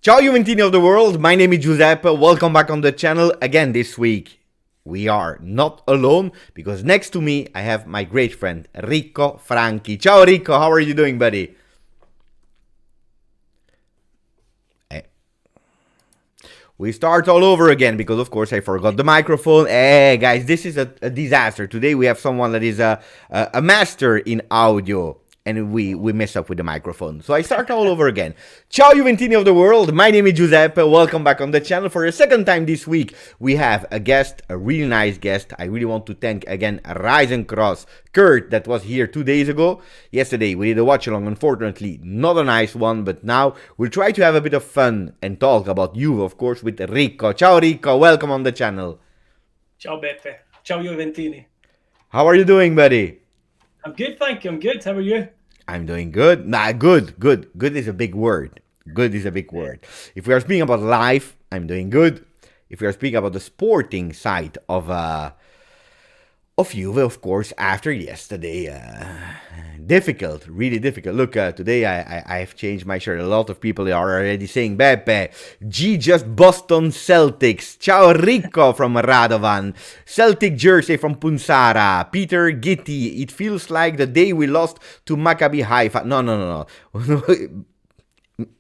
Ciao Juventini of the world, my name is Giuseppe, welcome back on the channel. Again this week, we are not alone, because next to me I have my great friend, Ricco Franchi. Ciao Ricco, how are you doing, buddy? We start all over again, because of course I forgot the microphone. Hey guys, this is a disaster. Today we have someone that is a master in audio. And we mess up with the microphone. So I start all over again. Ciao Juventini of the world, my name is Giuseppe, welcome back on the channel. For a second time this week, we have a guest, a really nice guest. I really want to thank again Rise and Cross, Kurt, that was here 2 days ago. Yesterday we did a watch along, unfortunately not a nice one, but now we'll try to have a bit of fun and talk about Juve, of course, with Ricco. Ciao Ricco, welcome on the channel. Ciao Beppe. Ciao Juventini. How are you doing, buddy? I'm good, thank you. I'm good. How are you? I'm doing good. Good. Good is a big word. Good is a big word. If we are speaking about life, I'm doing good. If we are speaking about the sporting side of Juve, of course, after yesterday, difficult, really difficult. Look, today I have changed my shirt. A lot of people are already saying, Beppe, just Boston Celtics. Ciao Ricco from Radovan. Celtic jersey from Punsara. Peter Gitti. It feels like the day we lost to Maccabi Haifa. No.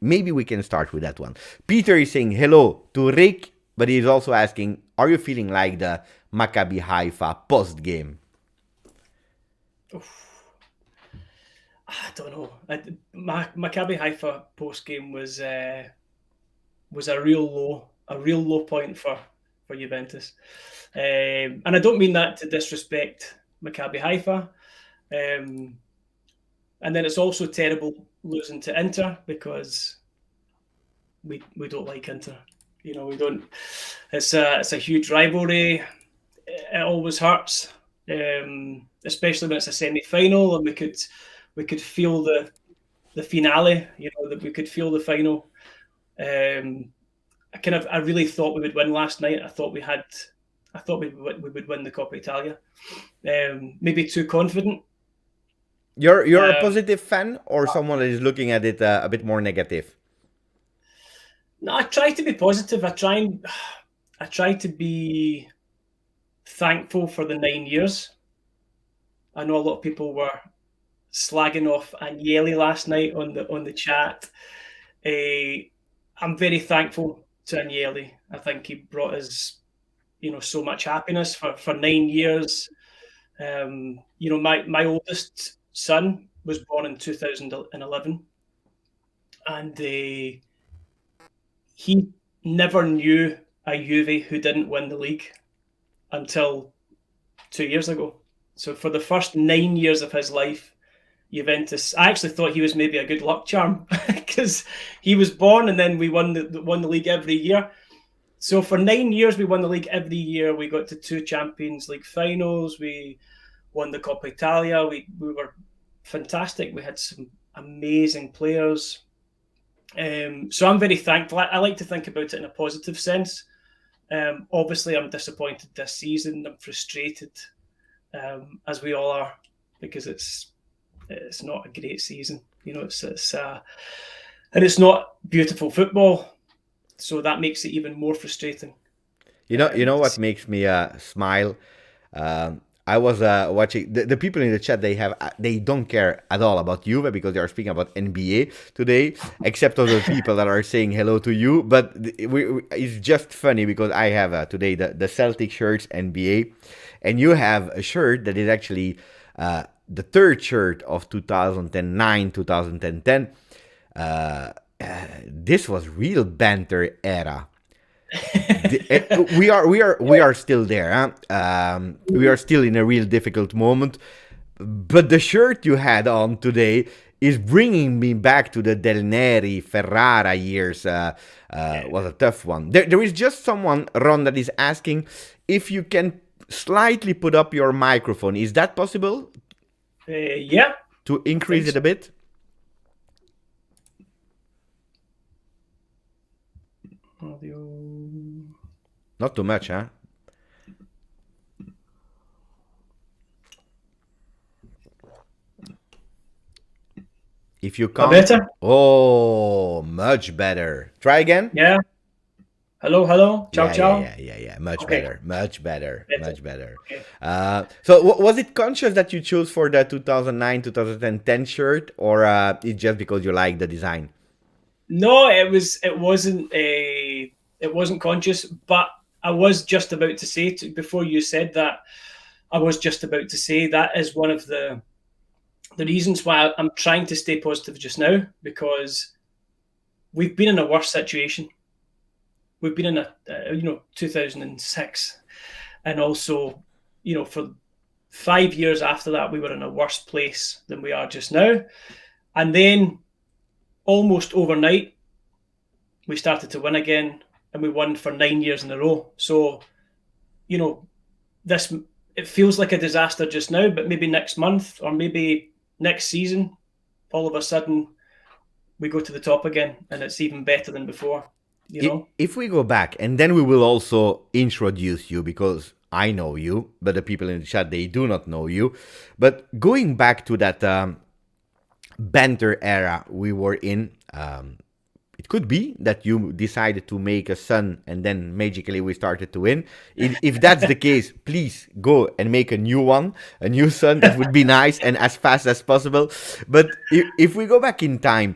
Maybe we can start with that one. Peter is saying hello to Rick, but he's also asking, are you feeling like the Maccabi Haifa post-game? I don't know. Maccabi Haifa post-game was a real low point for Juventus. And I don't mean that to disrespect Maccabi Haifa. And then it's also terrible losing to Inter, because we don't like Inter. You know, we don't. It's a huge rivalry. It always hurts, especially when it's a semi-final, and we could feel the finale. You know, that we could feel the final. I really thought we would win last night. I thought we would win the Coppa Italia. Maybe too confident. You're a positive fan, or someone that is looking at it a bit more negative? No, I try to be positive. I try to be thankful for the 9 years. I know a lot of people were slagging off Agnelli last night on the chat. I'm very thankful to Agnelli. I think he brought us, so much happiness for 9 years. My oldest son was born in 2011, and he never knew a Juve who didn't win the league until 2 years ago. So for the first 9 years of his life, Juventus, I actually thought he was maybe a good luck charm, because he was born and then we won the league every year. So for 9 years, we won the league every year. We got to 2 Champions League finals. We won the Coppa Italia. We were fantastic. We had some amazing players. So I'm very thankful. I like to think about it in a positive sense. Obviously, I'm disappointed this season. I'm frustrated, as we all are, because it's not a great season. And it's not beautiful football, so that makes it even more frustrating. You know what makes me smile? I was watching the people in the chat. They don't care at all about Juve, because they are speaking about NBA today, except for the people that are saying hello to you. But it's just funny, because I have today the Celtic shirts NBA, and you have a shirt that is actually the third shirt of 2009, 2010. This was real banter era. we are still there. Huh? We are still in a real difficult moment. But the shirt you had on today is bringing me back to the Del Neri, Ferrara years. Was a tough one. There is just someone, Ron, that is asking if you can slightly put up your microphone. Is that possible? Yeah. To increase it a bit? Audio. Not too much, huh? If you How can't, better? oh, much better. Try again. Yeah. Hello, hello. Ciao, ciao. Yeah. Much Okay, better, much better, better. much better. Okay. So, was it conscious that you chose for the 2009 2010 shirt, or it's just because you like the design? No, it wasn't conscious, but I was just about to say before you said that, I was just about to say that is one of the reasons why I'm trying to stay positive just now, because we've been in a worse situation. We've been in a 2006, and also for 5 years after that we were in a worse place than we are just now. And then almost overnight we started to win again, and we won for 9 years in a row. So you know this it feels like a disaster just now, but maybe next month or maybe next season, all of a sudden we go to the top again and it's even better than before. If we go back, and then we will also introduce you because I know you, but the people in the chat, they do not know you. But going back to that banter era we were in, it could be that you decided to make a son and then magically we started to win. If that's the case, please go and make a new one, a new son. That would be nice and as fast as possible. But if we go back in time,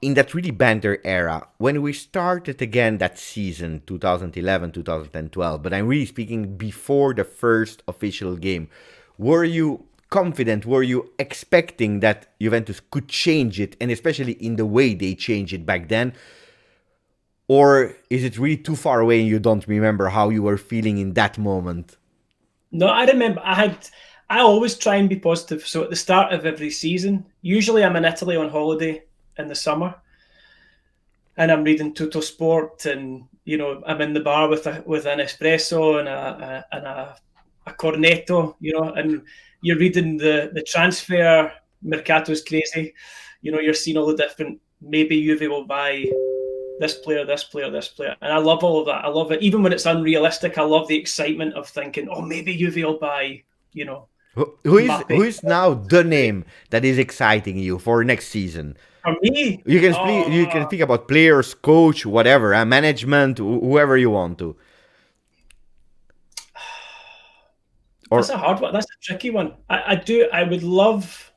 in that really banter era, when we started again that season, 2011, 2012, but I'm really speaking before the first official game, were you confident? Were you expecting that Juventus could change it, and especially in the way they changed it back then? Or is it really too far away and you don't remember how you were feeling in that moment? No, I remember I always try and be positive. So at the start of every season, usually I'm in Italy on holiday in the summer, and I'm reading Tutto Sport, and I'm in the bar with an espresso and a cornetto, and you're reading the transfer mercato's crazy. You're seeing all the different, maybe Juve will buy this player, this player, this player, and I love all of that. I love it, even when it's unrealistic. I love the excitement of thinking, oh, maybe Juve will buy, Who Mbappe. is now the name that is exciting you for next season? For me, You can speak about players, coach, whatever, management, whoever you want to. that's Or a hard one. That's a tricky one. I would love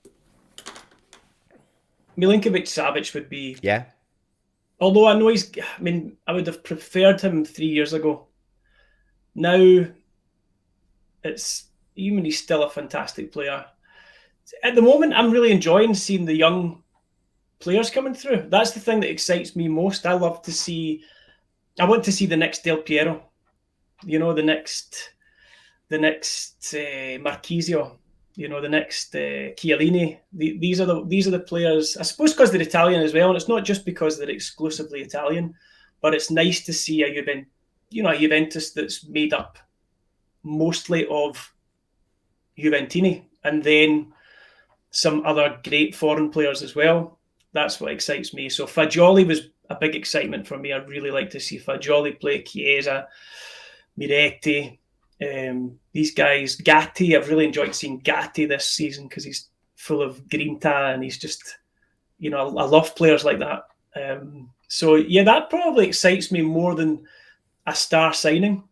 Milinkovic Savic would be. yeah, Although I know I would have preferred him 3 years ago. Now, he's still a fantastic player. At the moment, I'm really enjoying seeing the young players coming through. That's the thing that excites me most. I want to see the next Del Piero, the next Marchisio, the next Chiellini. These are the players, I suppose, because they're Italian as well, and it's not just because they're exclusively Italian, but it's nice to see a Juventus that's made up mostly of Juventini, and then some other great foreign players as well. That's what excites me. So Fagioli was a big excitement for me. I'd really like to see Fagioli play, Chiesa, Miretti, these guys. Gatti, I've really enjoyed seeing Gatti this season because he's full of grinta, and he's just, I love players like that. So yeah, that probably excites me more than a star signing.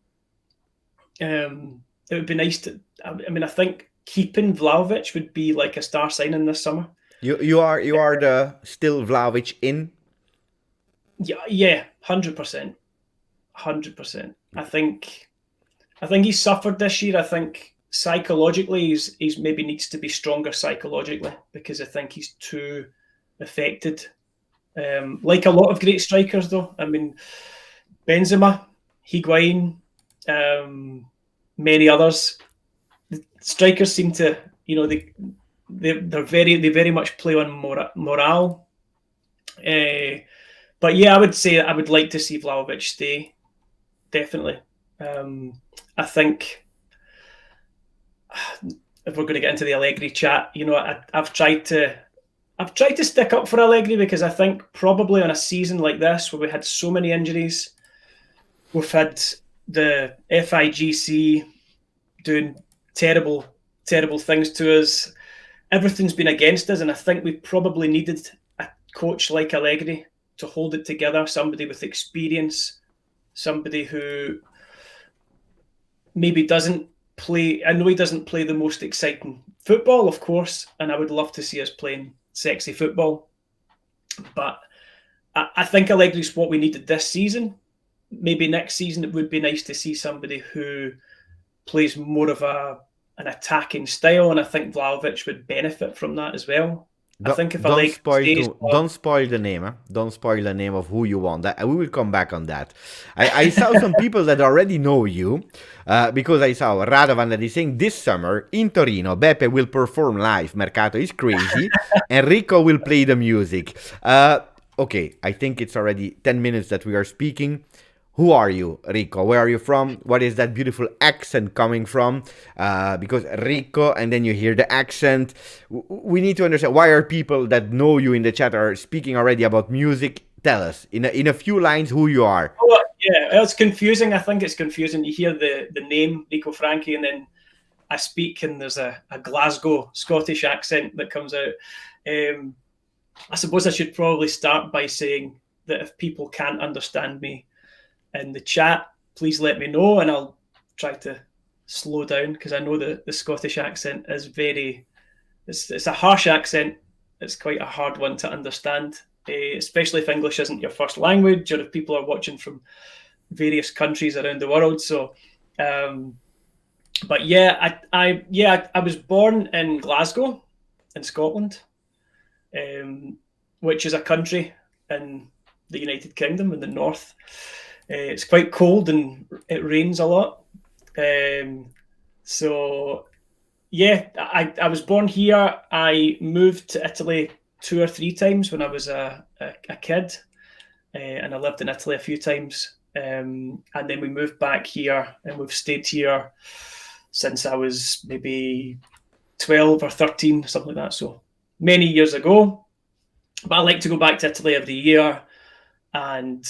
It would be nice to. I think keeping Vlahovic would be like a star signing this summer. you are the still Vlahovic in. Yeah, 100%. I think he's suffered this year. I think psychologically he's maybe needs to be stronger psychologically, because I think he's too affected. Like a lot of great strikers, though. I mean, Benzema, Higuain, many others. The strikers seem to, they very much play on morale. But yeah, I would say I would like to see Vlahovic stay. Definitely. I think if we're going to get into the Allegri chat, I've tried to stick up for Allegri, because I think probably on a season like this where we had so many injuries, we've had the FIGC doing terrible things to us. everything's been against us, and I think we probably needed a coach like Allegri to hold it together, somebody with experience, somebody who maybe doesn't play. I know he doesn't play the most exciting football, of course, and I would love to see us playing sexy football. But I think Allegri's what we needed this season. Maybe next season it would be nice to see somebody who plays more of an attacking style, and I think Vlahovic would benefit from that as well. I think if don't spoil the name. Huh? Don't spoil the name of who you want. We will come back on that. I saw some people that already know you, because I saw Radovan that is saying this summer in Torino, Beppe will perform live. Mercato is crazy. Enrico will play the music. Okay, I think it's already 10 minutes that we are speaking. Who are you, Rico? Where are you from? What is that beautiful accent coming from? Because Rico, and then you hear the accent. We need to understand, why are people that know you in the chat are speaking already about music? Tell us in a few lines who you are. Oh, yeah, it's confusing. I think it's confusing. You hear the name Rico Franchi, and then I speak, and there's a Glasgow Scottish accent that comes out. I suppose I should probably start by saying that if people can't understand me in the chat, please let me know, and I'll try to slow down, because I know that the Scottish accent is it's a harsh accent. It's quite a hard one to understand, especially if English isn't your first language, or if people are watching from various countries around the world. So, but yeah, I was born in Glasgow, in Scotland, which is a country in the United Kingdom in the north. It's quite cold and it rains a lot. So, yeah, I was born here. I moved to Italy 2 or 3 times when I was a kid, and I lived in Italy a few times. And then we moved back here, and we've stayed here since I was maybe 12 or 13, something like that. So many years ago. But I like to go back to Italy every year, and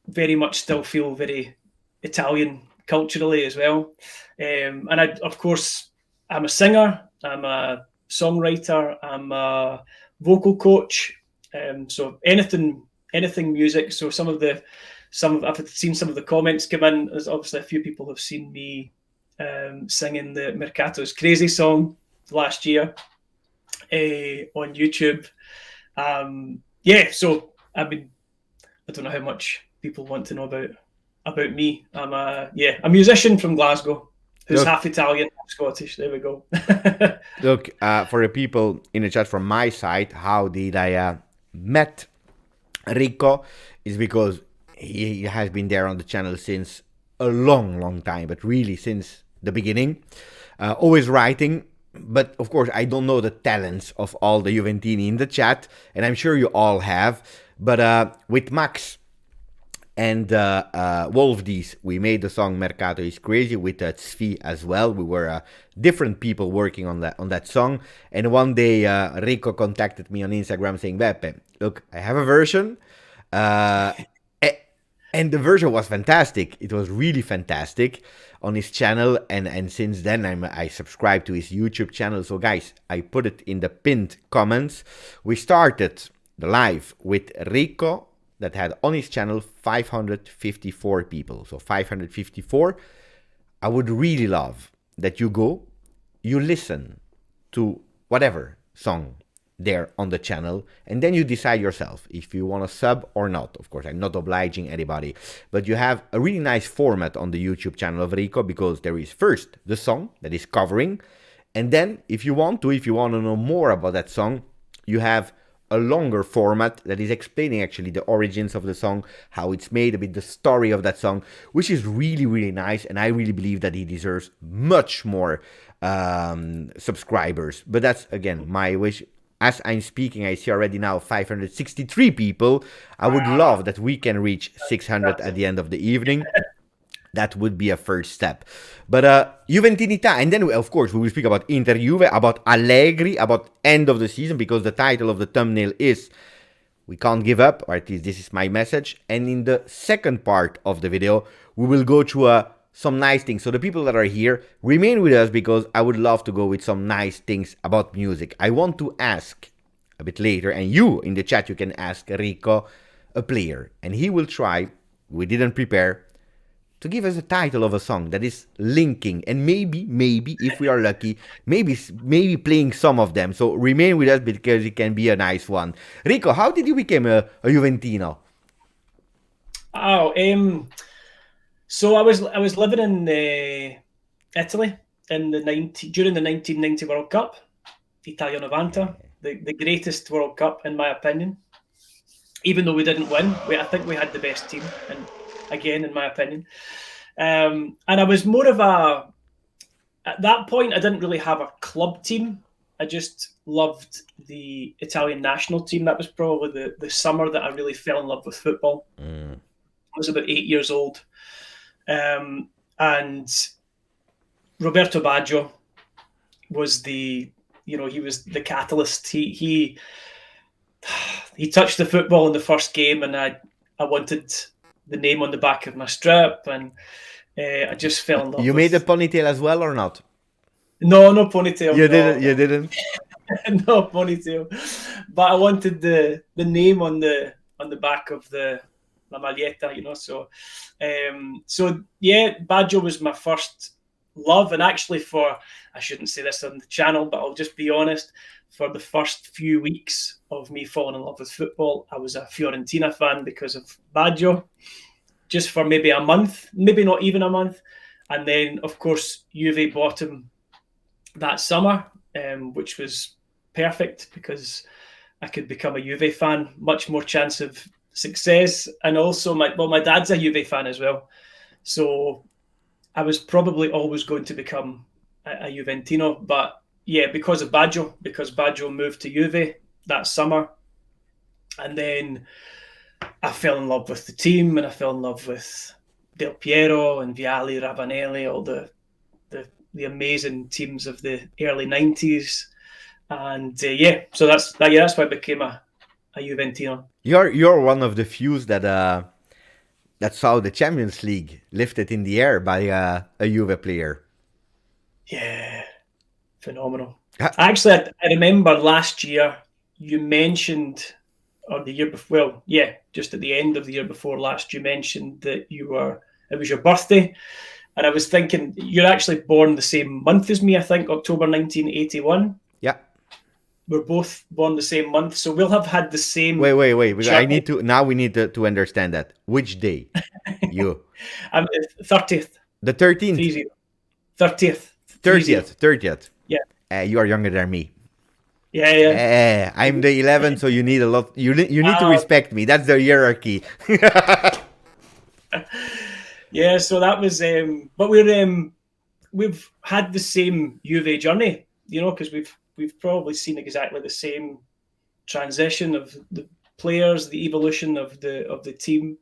very much still feel very Italian culturally as well. And I, of course, I'm a singer, I'm a songwriter, I'm a vocal coach. So anything music. So I've seen some of the comments come in. There's obviously a few people have seen me singing the Mercato's Crazy song last year on YouTube. So I mean, I don't know how much people want to know about me. I'm a musician from Glasgow who's half Italian, half Scottish. There we go. Look, for the people in the chat from my side, how did I met Rico is because he has been there on the channel since a long time, but really since the beginning, always writing. But of course, I don't know the talents of all the Juventini in the chat, and I'm sure you all have. But with Max and Wolfdies, we made the song Mercato is Crazy with Zvi as well. We were different people working on that song. And one day, Rico contacted me on Instagram saying, Beppe, look, I have a version. And the version was fantastic. It was really fantastic on his channel. And since then, I subscribed to his YouTube channel. So guys, I put it in the pinned comments. We started the live with Rico that had on his channel 554 people. So 554. I would really love that you listen to whatever song there on the channel, and then you decide yourself if you want to sub or not. Of course, I'm not obliging anybody, but you have a really nice format on the YouTube channel of Rico, because there is first the song that is covering, and then if you want to know more about that song, you have a longer format that is explaining actually the origins of the song, how it's made, a bit the story of that song, which is really nice, and I really believe that he deserves much more subscribers. But that's, again, my wish. As I'm speaking, I see already now 563 people. I would love that we can reach 600 at the end of the evening. That would be a first step. But Juventinità, and then of course we will speak about Inter Juve, about Allegri, about end of the season, because the title of the thumbnail is We Can't Give Up, or at least this is my message. And in the second part of the video, we will go through a some nice things. So the people that are here, remain with us because I would love to go with some nice things about music. I want to ask a bit later, and you in the chat, you can ask Rico a player, and he will try, we didn't prepare, to give us a title of a song that is linking, and maybe if we are lucky, maybe playing some of them. So remain with us because it can be a nice one. Rico, how did you become a Juventino? Oh, so I was living in Italy in during the 1990 World Cup, Italia 90, the greatest World Cup in my opinion. Even though we didn't win, I think we had the best team, and again, in my opinion. And I was more of at that point, I didn't really have a club team. I just loved the Italian national team. That was probably the summer that I really fell in love with football. I was about 8 years old. And Roberto Baggio was he was the catalyst. He touched the football in the first game, and I wanted the name on the back of my strip, and I just fell in love. You made a ponytail as well or not? No ponytail. You didn't. No ponytail, but I wanted the name on the back of the La Maglietta, So yeah, Baggio was my first love, and actually I shouldn't say this on the channel, but I'll just be honest. For the first few weeks of me falling in love with football, I was a Fiorentina fan because of Baggio, just for maybe a month, maybe not even a month. And then, of course, Juve bought him that summer, which was perfect because I could become a Juve fan, much more chance of success. And also, my dad's a Juve fan as well. So I was probably always going to become a Juventino, but yeah, because Baggio moved to Juve that summer. And then I fell in love with the team, and I fell in love with Del Piero and Vialli, Ravanelli, all the amazing teams of the early 90s. And so that's why I became a Juventino. You're one of the few that saw the Champions League lifted in the air by a Juve player. Yeah. Phenomenal. Actually, I remember last year you mentioned, or the year before, well, yeah, just at the end of the year before last, you mentioned that it was your birthday. And I was thinking, you're actually born the same month as me, I think, October 1981. Yeah. We're both born the same month, so we'll have had the same... Wait. We need to understand that. Which day? You? I'm 30th. The 13th? 30th. 30th. Yeah. You are younger than me. Yeah. I'm the 11th, so you need a lot. You need to respect me. That's the hierarchy. Yeah, so that was. But we've had the same Juve journey, because we've probably seen exactly the same transition of the players, the evolution of the team.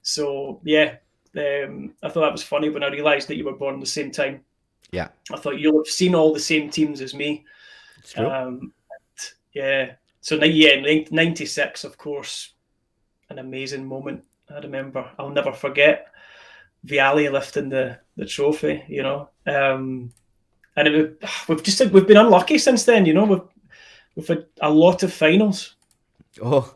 So yeah, I thought that was funny when I realised that you were born at the same time. Yeah, I thought you'll have seen all the same teams as me. It's true. Yeah. So 96, of course, an amazing moment. I remember. I'll never forget Vialli lifting the trophy. And we've been unlucky since then. We've had a lot of finals. Oh.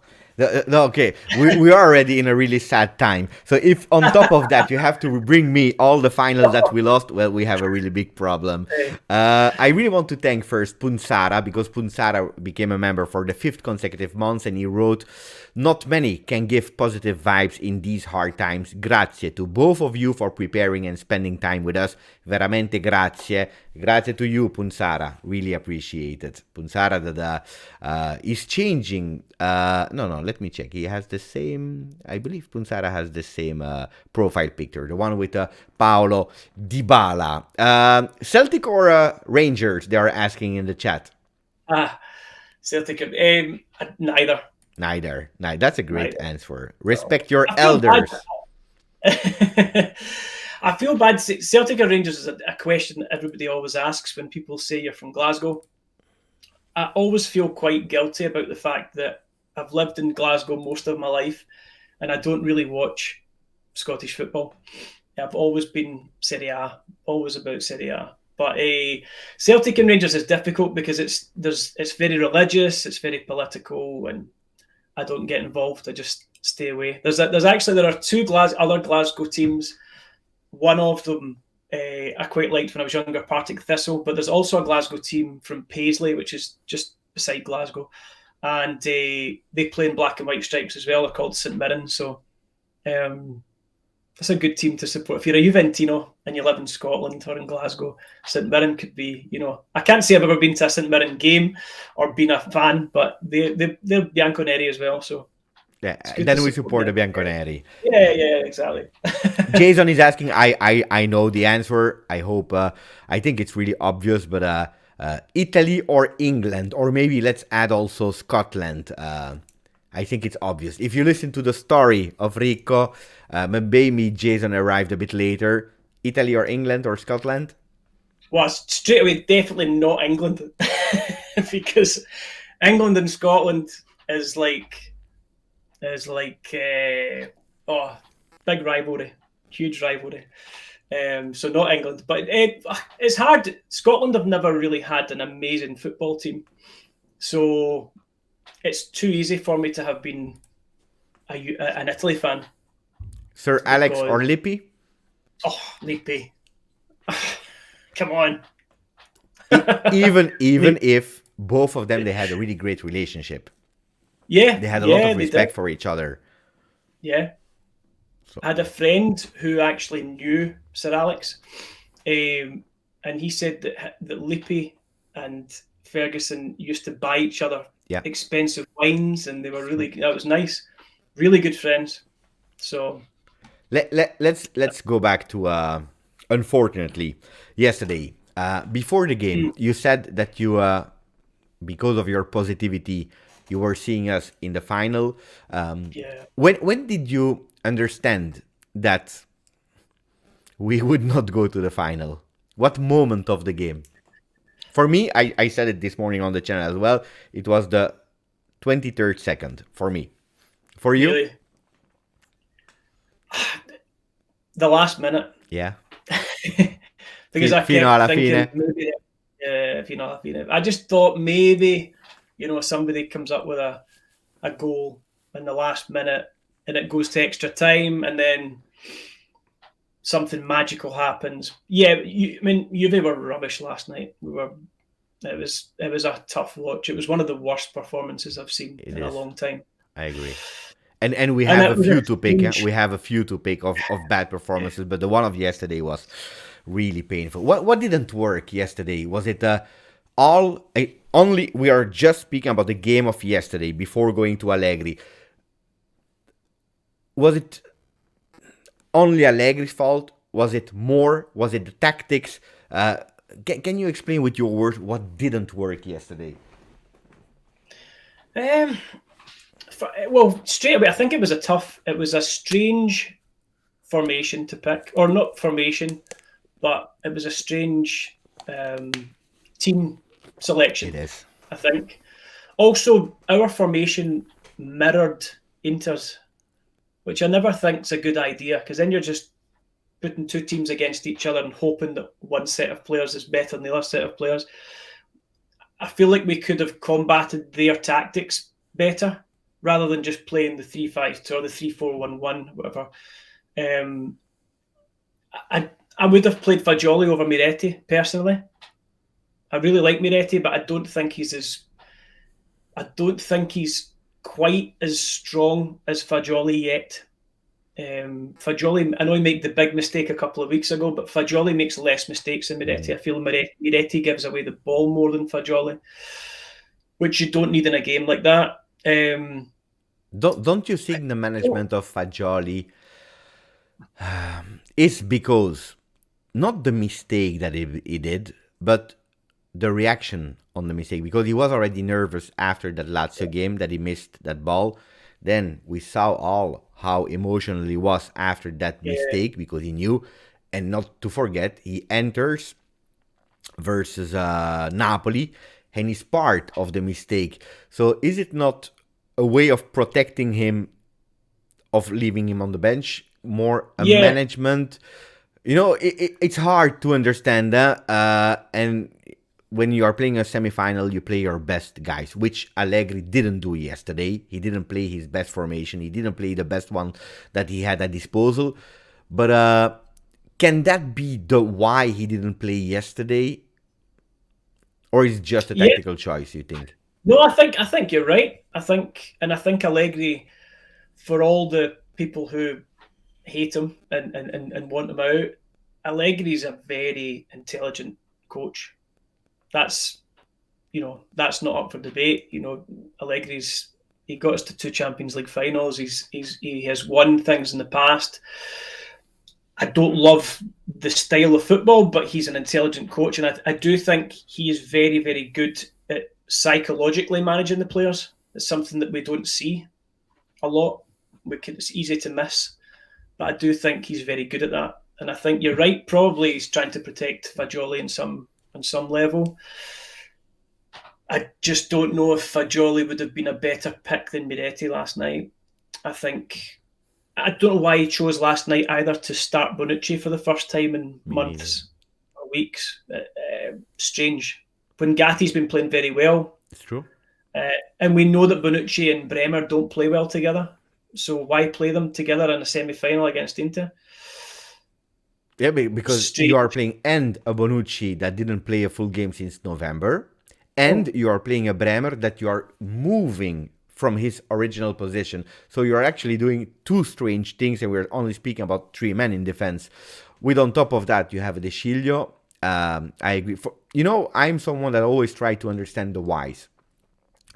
No, okay, we are already in a really sad time. So if on top of that you have to bring me all the finals that we lost, well, we have a really big problem. I really want to thank first Punsara, because Punsara became a member for the 5th consecutive month, and he wrote, "Not many can give positive vibes in these hard times. Grazie to both of you for preparing and spending time with us. Veramente grazie. Grazie to you, Punsara. Really appreciate it." Punsara that is changing. No, let me check. He has the same, I believe Punsara has the same profile picture, the one with Paolo Dybala. Celtic or Rangers, they are asking in the chat. Celtic, neither. Neither. That's a great answer. Respect your elders. I feel bad. Celtic or Rangers is a question everybody always asks when people say you're from Glasgow. I always feel quite guilty about the fact that I've lived in Glasgow most of my life, and I don't really watch Scottish football. I've always been Serie A, always about Serie A. But Celtic and Rangers is difficult because it's very religious, it's very political, and I don't get involved. I just stay away. There are two other Glasgow teams. One of them I quite liked when I was younger, Partick Thistle, but there's also a Glasgow team from Paisley, which is just beside Glasgow, and they play in black and white stripes as well. They're called St Mirren, so it's a good team to support. If you're a Juventino and you live in Scotland or in Glasgow, St Mirren could be, I can't say I've ever been to a St Mirren game or been a fan, but they're Bianconeri as well, so yeah, then we support the Bianconeri. Yeah, exactly. Jason is asking, I know the answer. I hope, I think it's really obvious, but Italy or England, or maybe let's add also Scotland. I think it's obvious. If you listen to the story of Rico, maybe Jason arrived a bit later. Italy or England or Scotland? Well, straight away, definitely not England. Because England and Scotland is like big rivalry, huge rivalry. So not England, but it's hard. Scotland have never really had an amazing football team, so it's too easy for me to have been an Italy fan. Sir Alex or Lippi? Oh, Lippi. Come on. even if both of them, they had a really great relationship. Yeah. They had a lot of respect for each other. Yeah. So. I had a friend who actually knew Sir Alex, and he said that Lippi and Ferguson used to buy each other expensive wines, and they were that was nice. Really good friends. So let's go back to unfortunately yesterday. Before the game, you said that you because of your positivity, you were seeing us in the final. When did you understand that we would not go to the final? What moment of the game? For me, I said it this morning on the channel as well. It was the 23rd second for me. For you? Really? The last minute. Yeah. Because I kept thinking maybe, fino alla fine. I just thought maybe, somebody comes up with a goal in the last minute and it goes to extra time and then something magical happens. Yeah, Juve were rubbish last night. It was a tough watch. It was one of the worst performances I've seen in a long time. I agree. And we have a few to pick. We have a few to pick of bad performances, but the one of yesterday was really painful. What didn't work yesterday? Was it only? We are just speaking about the game of yesterday before going to Allegri. Was it only Allegri's fault? Was it more? Was it the tactics? Can you explain with your words what didn't work yesterday? Well, straight away, I think it was a strange formation to pick, or not formation, but it was a strange team selection. It is. I think. Also, our formation mirrored Inter's, which I never think is a good idea, because then you're just putting two teams against each other and hoping that one set of players is better than the other set of players. I feel like we could have combated their tactics better rather than just playing the 3-5-2 or the 3-4-1-1, whatever. I would have played Fagioli over Miretti, personally. I really like Miretti, but I don't think he's quite as strong as Fagioli yet. Fagioli, I know he made the big mistake a couple of weeks ago, but Fagioli makes less mistakes than Miretti. I feel Miretti gives away the ball more than Fagioli, which you don't need in a game like that. Don't you think the management of Fagioli is because not the mistake that he did, but the reaction on the mistake, because he was already nervous after that Lazio game that he missed that ball. Then we saw all how emotional he was after that mistake, because he knew. And not to forget, he enters versus Napoli and he's part of the mistake. So is it not a way of protecting him, of leaving him on the bench, more a Yeah, management. It's hard to understand that. And when you are playing a semi-final, you play your best guys, which Allegri didn't do yesterday. He didn't play his best formation. He didn't play the best one that he had at disposal. But can that be the why he didn't play yesterday, or is it just a yeah. tactical choice? You think? No, I think you're right. I think Allegri, for all the people who hate him and want him out, Allegri's a very intelligent coach. That's that's not up for debate. Allegri's he got us to 2 Champions League finals. He has won things in the past. I don't love the style of football, but he's an intelligent coach, and I do think he is very, very good at psychologically managing the players. It's something that we don't see a lot. It's easy to miss, but I do think he's very good at that. And I think you're right. Probably he's trying to protect Fagioli on some level. I just don't know if Fagioli would have been a better pick than Miretti last night. I don't know why he chose last night either to start Bonucci for the first time in Me neither. months or weeks. Strange. When Gatti's been playing very well, It's true. and we know that Bonucci and Bremer don't play well together. So why play them together in a semi-final against Inter? Yeah, because Strange. you are playing and a Bonucci that didn't play a full game since November, and you are playing a Bremer that you are moving from his original position. So you are actually doing two strange things, and we're only speaking about 3 men in defense. With on top of that, you have De Sciglio. I agree. I'm someone that always try to understand the whys,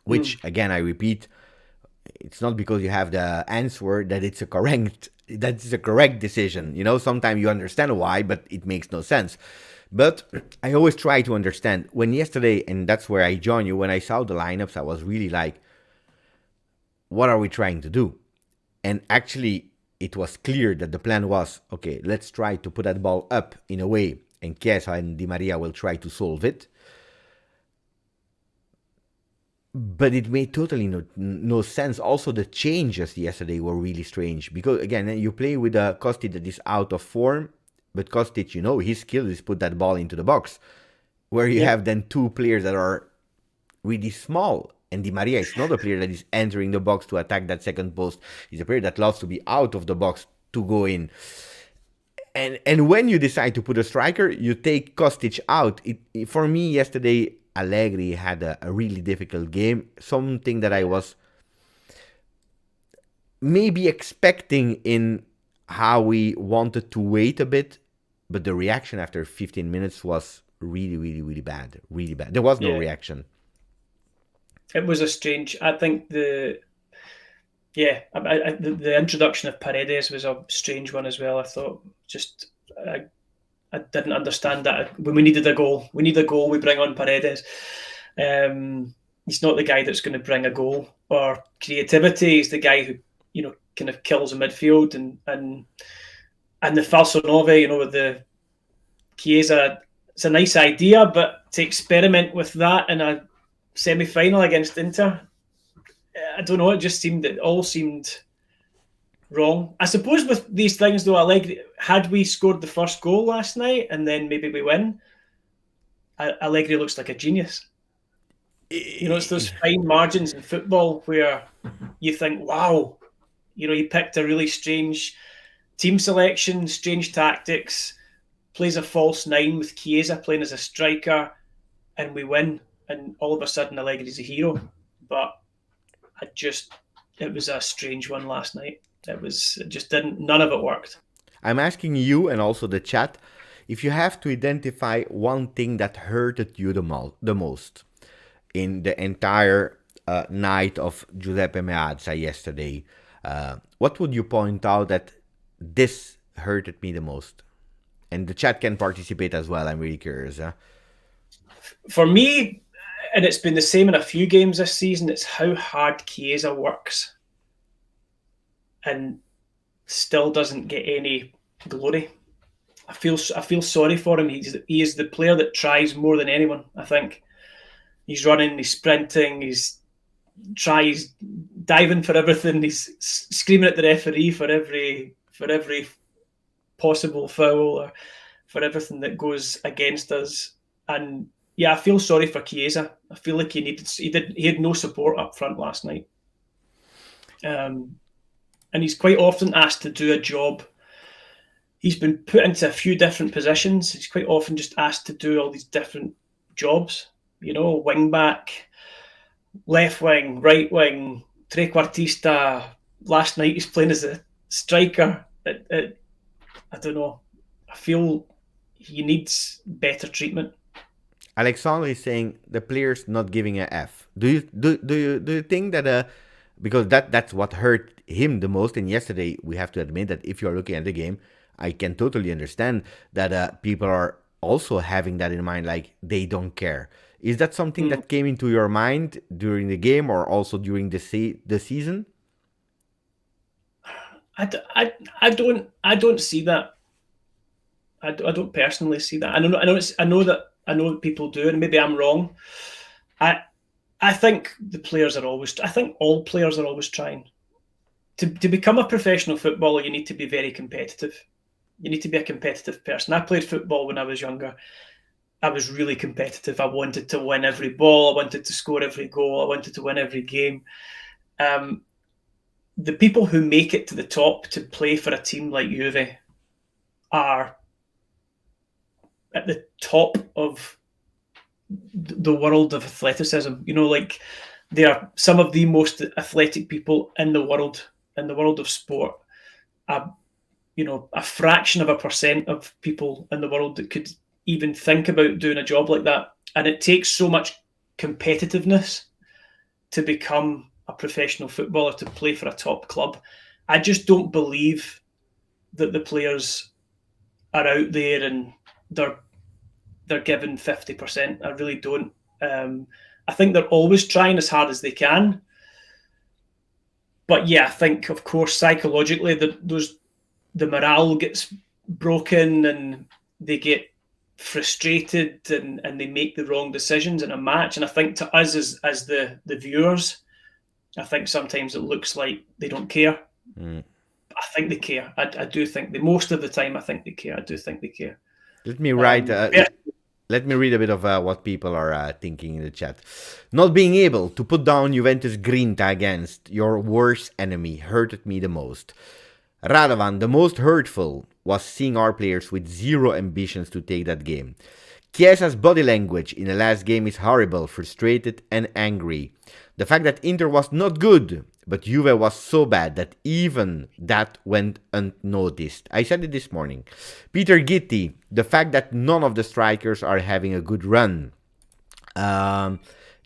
which again I repeat, it's not because you have the answer that it's a correct decision. Sometimes you understand why, but it makes no sense. But I always try to understand. When yesterday, and that's where I join you, when I saw the lineups, I was really like, what are we trying to do? And actually, it was clear that the plan was, okay, let's try to put that ball up in a way, and Chiesa and Di Maria will try to solve it. But it made totally no sense. Also, the changes yesterday were really strange. Because, again, you play with a Kostic that is out of form. But Kostic, his skill is put that ball into the box. Where you have then two players that are really small. And Di Maria is not a player that is entering the box to attack that second post. He's a player that loves to be out of the box to go in. And when you decide to put a striker, you take Kostic out. For me, yesterday, Allegri had a really difficult game. Something that I was maybe expecting in how we wanted to wait a bit. But the reaction after 15 minutes was really, really, really bad. Really bad. There was no reaction. It was a strange. I think the introduction of Paredes was a strange one as well. I thought I didn't understand that. When we needed a goal, we bring on Paredes. He's not the guy that's going to bring a goal or creativity. He's the guy who kind of kills the midfield and the falso nove. With the Chiesa, it's a nice idea, but to experiment with that in a semi-final against Inter, I don't know. It all seemed wrong. I suppose with these things, though, Allegri, had we scored the first goal last night and then maybe we win, Allegri looks like a genius. It's those fine margins in football where you think, wow, he picked a really strange team selection, strange tactics, plays a false nine with Chiesa playing as a striker, and we win. And all of a sudden, Allegri's a hero. But it was a strange one last night. None of it worked. I'm asking you and also the chat, if you have to identify one thing that hurted you the most in the entire night of Giuseppe Meazza yesterday, what would you point out that this hurted me the most? And the chat can participate as well. I'm really curious. For me, and it's been the same in a few games this season, it's how hard Chiesa works and still doesn't get any glory. I feel sorry for him. He is the player that tries more than anyone, I think. He's running, he's sprinting, he's diving for everything, he's screaming at the referee for every for every possible foul or for everything that goes against us. And yeah, I feel sorry for Chiesa. I feel like he had no support up front last night. And he's quite often asked to do a job. He's been put into a few different positions. He's quite often just asked to do all these different jobs. Wing back, left wing, right wing, trequartista. Last night he's playing as a striker. I don't know. I feel he needs better treatment. Alexander is saying the players not giving a F. Do you think that because that's what hurt him the most? And yesterday we have to admit that if you're looking at the game, I can totally understand that people are also having that in mind, like they don't care. Is that something that came into your mind during the game or also during the season? I don't see that. I don't personally see that. I know that people do, and maybe I'm wrong. I think the players are always. I think all players are always trying. To become a professional footballer, you need to be very competitive. You need to be a competitive person. I played football when I was younger. I was really competitive. I wanted to win every ball. I wanted to score every goal. I wanted to win every game. The people who make it to the top to play for a team like Juve are at the top of the world of athleticism. Like they are some of the most athletic people in the world of sport. A fraction of a percent of people in the world that could even think about doing a job like that. And it takes so much competitiveness to become a professional footballer, to play for a top club. I just don't believe that the players are out there and they're given 50%. I really don't. I think they're always trying as hard as they can. But yeah, I think, of course, psychologically, the morale gets broken and they get frustrated and they make the wrong decisions in a match. And I think to us as the viewers, I think sometimes it looks like they don't care. I think they care. I do think most of the time I think they care. I do think they care. Let me write. Let me read a bit of what people are thinking in the chat. Not being able to put down Juventus Grinta against your worst enemy hurted me the most. Radovan, the most hurtful was seeing our players with zero ambitions to take that game. Chiesa's body language in the last game is horrible, frustrated and angry. The fact that Inter was not good, but Juve was so bad that even that went unnoticed. I said it this morning. Peter Gitti, the fact that none of the strikers are having a good run.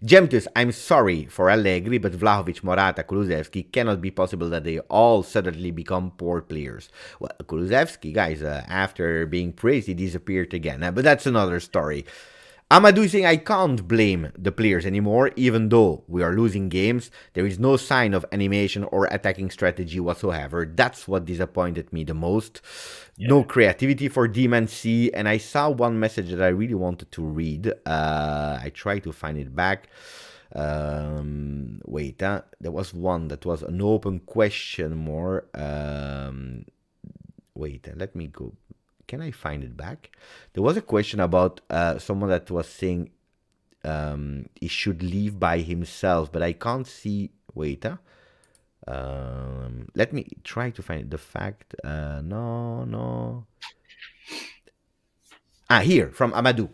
Gemtus, I'm sorry for Allegri, but Vlahovic, Morata, Kulusevski cannot be possible that they all suddenly become poor players. Well, Kulusevski, guys, after being praised, he disappeared again. But that's another story. Amadou is saying I can't blame the players anymore, even though we are losing games. There is no sign of animation or attacking strategy whatsoever. That's what disappointed me the most. Yeah. No creativity for D-Man C. And I saw one message that I really wanted to read. I tried to find it back. Wait, there was one that was an open question more. Wait, let me go. Can I find it back? There was a question about someone that was saying he should leave by himself, but I can't see. Wait, let me try to find the fact. No. Here from Amadou.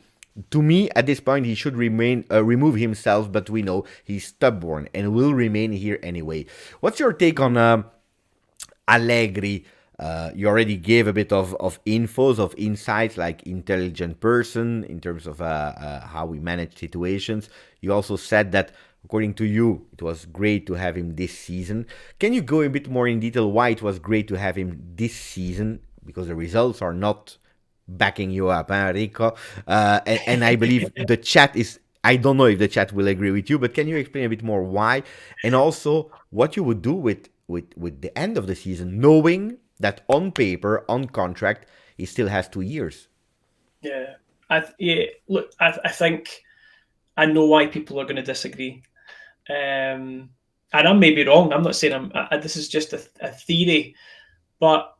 To me, at this point, he should remove himself, but we know he's stubborn and will remain here anyway. What's your take on Allegri? You already gave a bit of infos, of insights, like intelligent person in terms of how we manage situations. You also said that, according to you, it was great to have him this season. Can you go a bit more in detail why it was great to have him this season? Because the results are not backing you up, Rico? And I believe the chat is... I don't know if the chat will agree with you, but can you explain a bit more why? And also, what you would do with the end of the season, knowing that on paper, on contract, he still has 2 years. Yeah. I think I know why people are going to disagree. And I may be wrong. I'm not saying this is just a theory. But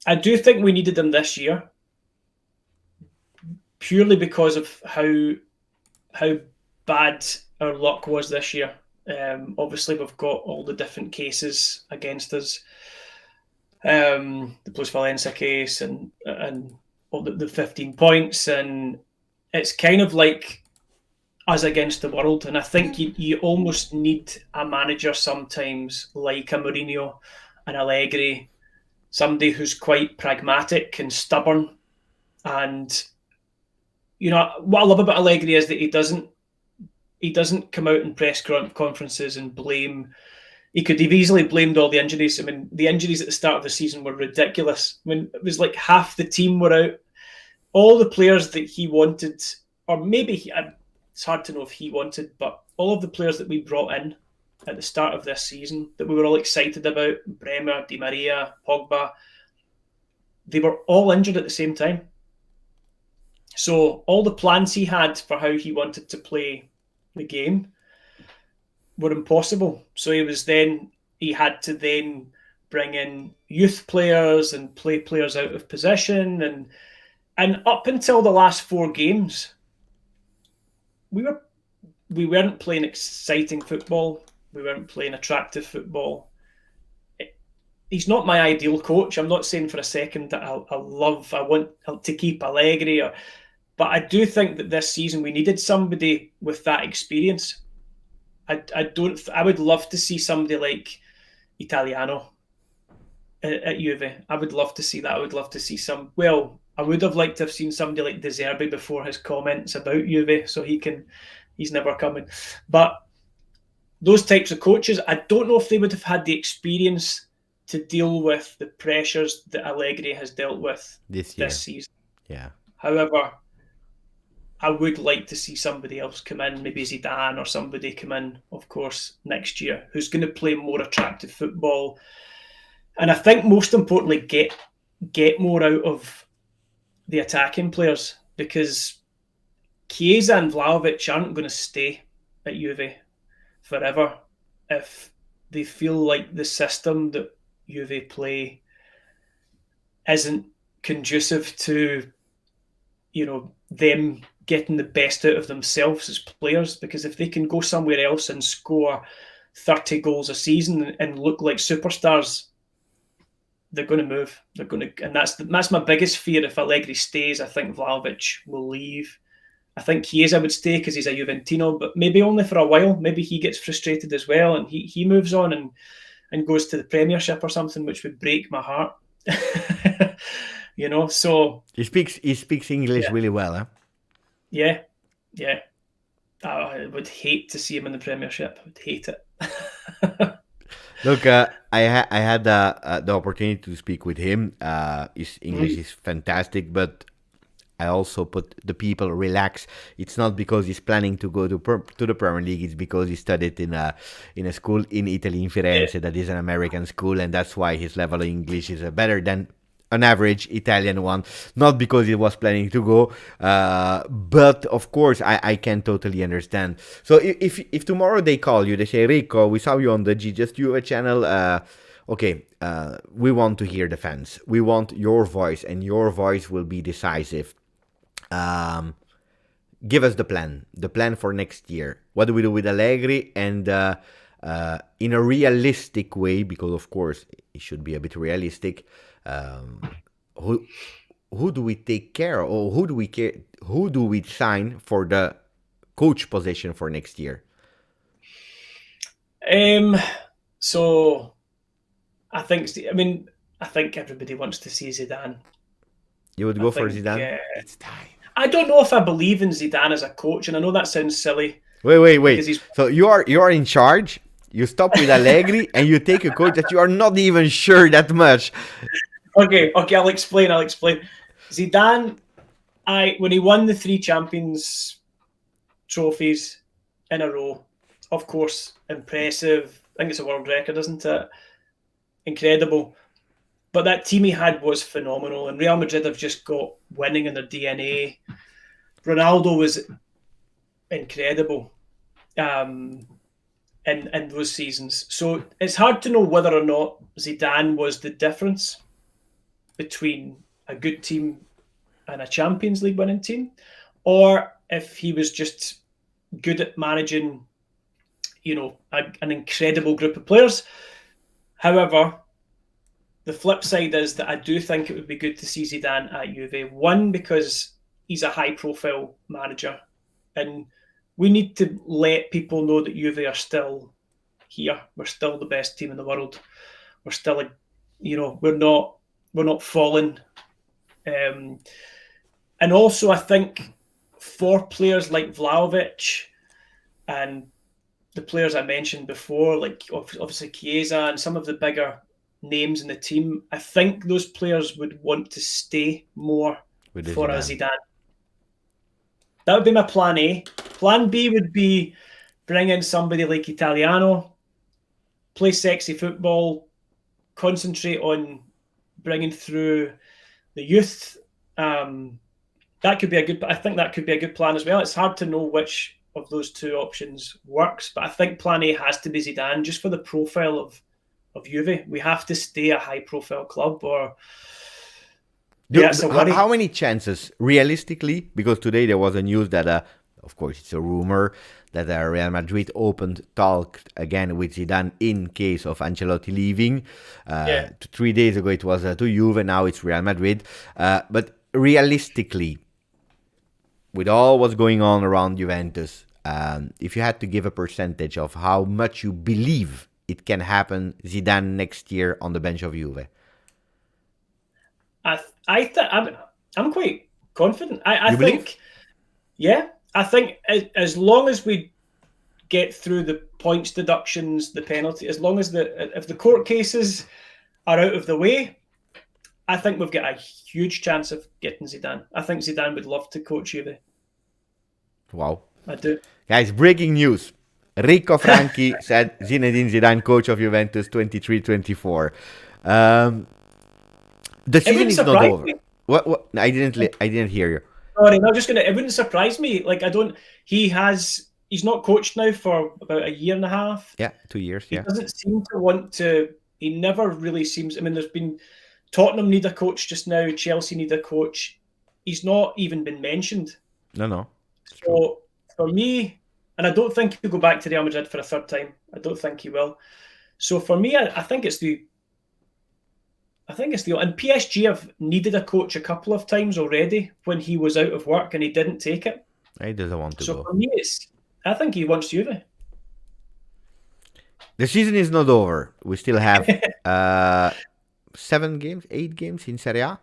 I do think we needed him this year, purely because of how bad our luck was this year. Obviously, we've got all the different cases against us. The Plus Valencia case and all the 15 points, and it's kind of like us against the world. And I think you almost need a manager sometimes like a Mourinho, an Allegri, somebody who's quite pragmatic and stubborn. And you know what I love about Allegri is that he doesn't come out in press conferences and blame. He could have easily blamed all the injuries. I mean, the injuries at the start of the season were ridiculous. I mean, it was like half the team were out. All the players that he wanted, or maybe it's hard to know if he wanted, but all of the players that we brought in at the start of this season that we were all excited about, Bremer, Di Maria, Pogba, they were all injured at the same time. So all the plans he had for how he wanted to play the game were impossible. So he had to then bring in youth players and play players out of position, and up until the last 4 games, we weren't playing exciting football. We weren't playing attractive football. He's not my ideal coach. I'm not saying for a second that I want to keep Allegri, but I do think that this season we needed somebody with that experience. I would love to see somebody like Italiano at Juve. I would love to see that. I would love to see I would have liked to have seen somebody like De Zerbi before his comments about Juve, so he's never coming. But those types of coaches, I don't know if they would have had the experience to deal with the pressures that Allegri has dealt with this season. Yeah. However, I would like to see somebody else come in, maybe Zidane or somebody come in, of course, next year, who's going to play more attractive football. And I think most importantly, get more out of the attacking players, because Chiesa and Vlahovic aren't going to stay at Juve forever if they feel like the system that Juve play isn't conducive to, them getting the best out of themselves as players. Because if they can go somewhere else and score 30 goals a season and look like superstars, they're going to move. And that's my biggest fear. If Allegri stays, I think Vlahovic will leave. I think Chiesa would stay because he's a Juventino, but maybe only for a while. Maybe he gets frustrated as well and he moves on and goes to the Premiership or something, which would break my heart. So he speaks English really well, huh? Yeah. I would hate to see him in the Premiership. I would hate it. Look, I had the opportunity to speak with him. His English is fantastic, but I also put the people relax. It's not because he's planning to go to the Premier League. It's because he studied in a school in Italy, in Firenze, that is an American school, and that's why his level of English is better than an average Italian one. Not because he was planning to go, but of course I can totally understand. So if tomorrow they call you, they say, Rico, we saw you on the GJustjuve channel. Okay, we want to hear the fans. We want your voice, and your voice will be decisive. Give us the plan for next year. What do we do with Allegri? And in a realistic way, because of course it should be a bit realistic. Who do we take care of, or who do we sign for the coach position for next year? So I think everybody wants to see Zidane. You would go for Zidane? It's time. I don't know if I believe in Zidane as a coach, and I know that sounds silly. Wait. So you are in charge. You stop with Allegri and you take a coach that you are not even sure that much. Okay, I'll explain. Zidane, when he won the 3 Champions trophies in a row, of course, impressive. I think it's a world record, isn't it? Incredible. But that team he had was phenomenal, and Real Madrid have just got winning in their DNA. Ronaldo was incredible in those seasons. So it's hard to know whether or not Zidane was the difference. between a good team and a Champions League winning team, or if he was just good at managing, an incredible group of players. However, the flip side is that I do think it would be good to see Zidane at Juve. One, because he's a high-profile manager, and we need to let people know that Juve are still here. We're still the best team in the world. We're still, we're not falling. And also, I think for players like Vlahovic and the players I mentioned before, like obviously Chiesa and some of the bigger names in the team, I think those players would want to stay more for a Zidane. That would be my plan A. Plan B would be bring in somebody like Italiano, play sexy football, concentrate on bringing through the youth. That could be I think that could be a good plan as well. It's hard to know which of those two options works, but I think plan A has to be Zidane, just for the profile of Juve. We have to stay a high-profile club, or how many chances, realistically, because today there was a news that, of course, it's a rumor, that Real Madrid opened talk again with Zidane in case of Ancelotti leaving. 3 days ago it was to Juve, now it's Real Madrid. But realistically, with all what's going on around Juventus, if you had to give a percentage of how much you believe it can happen, Zidane next year on the bench of Juve. I'm quite confident. I believe? think, yeah, I think as long as we get through the points deductions, the penalty, as long as if the court cases are out of the way, I think we've got a huge chance of getting Zidane. I think Zidane would love to coach Juve. Wow. I do. Guys, breaking news. Rico Franchi said Zinedine Zidane, coach of Juventus 23-24. The season is not over. What? I didn't hear you. Sorry, no, it wouldn't surprise me. Like, he's not coached now for about a year and a half. Yeah, 2 years, yeah. He doesn't seem to want to, he never really seems, there's been, Tottenham need a coach just now, Chelsea need a coach. He's not even been mentioned. No. So, for me, and I don't think he'll go back to Real Madrid for a third time. I don't think he will. So, for me, I think it's the and PSG have needed a coach a couple of times already when he was out of work and he didn't take it. He doesn't want to go. So for me, I think he wants Juve. The season is not over. We still have 8 games in Serie A,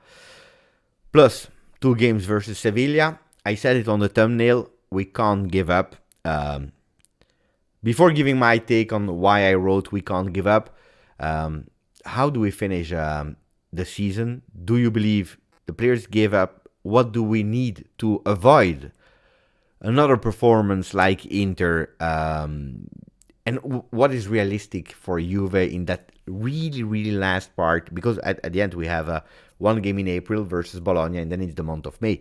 plus 2 games versus Sevilla. I said it on the thumbnail. We can't give up. Before giving my take on why I wrote we can't give up, how do we finish the season? Do you believe the players gave up? What do we need to avoid another performance like Inter? And what is realistic for Juve in that really, really last part? Because at the end we have one game in April versus Bologna, and then it's the month of May.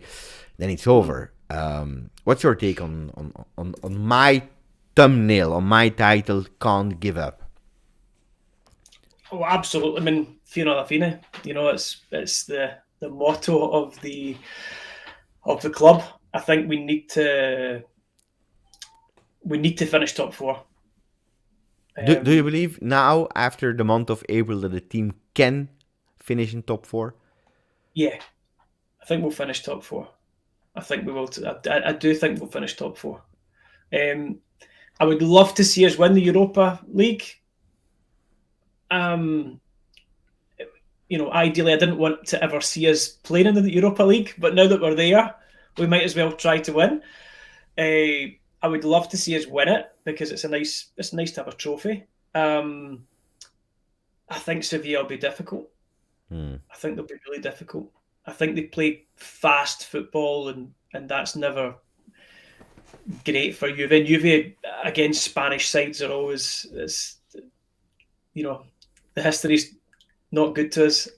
Then it's over. What's your take on my thumbnail, on my title, Can't Give Up? Oh, absolutely. Fino alla fine. It's the motto of the club. I think we need to finish top 4. Do you believe now, after the month of April, that the team can finish in top 4? Yeah, I think we'll finish top 4. I think we will. I do think we'll finish top 4. I would love to see us win the Europa League. Ideally, I didn't want to ever see us playing in the Europa League, but now that we're there, we might as well try to win. I would love to see us win it because it's nice to have a trophy. I think Sevilla will be difficult. I think they'll be really difficult. I think they play fast football, and that's never great for Juve. And Juve against Spanish sides are always, the history's not good to us.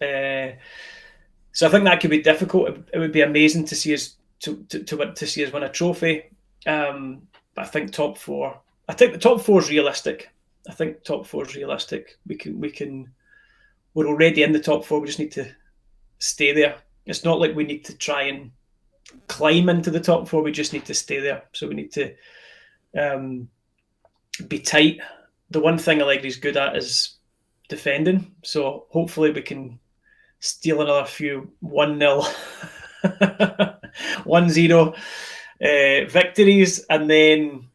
So I think that could be difficult. It would be amazing to see us to see us win a trophy. But I think top 4. I think the top 4 is realistic. We're already in the top 4. We just need to stay there. It's not like we need to try and climb into the top four. We just need to stay there. So we need to be tight. The one thing Allegri's good at is defending. So hopefully we can steal another few 1-0, 1-0 victories, and then,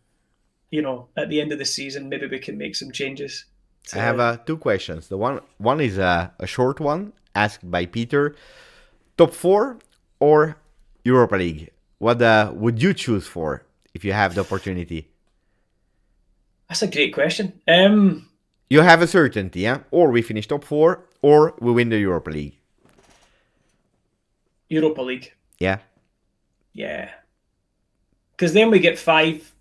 at the end of the season, maybe we can make some changes. I have 2 questions. The one is a short one asked by Peter. Top 4 or Europa League? What would you choose for if you have the opportunity? That's a great question. You have a certainty, yeah? Or we finish top 4, or we win the Europa League. Europa League. Yeah. Yeah. Because then we get 5.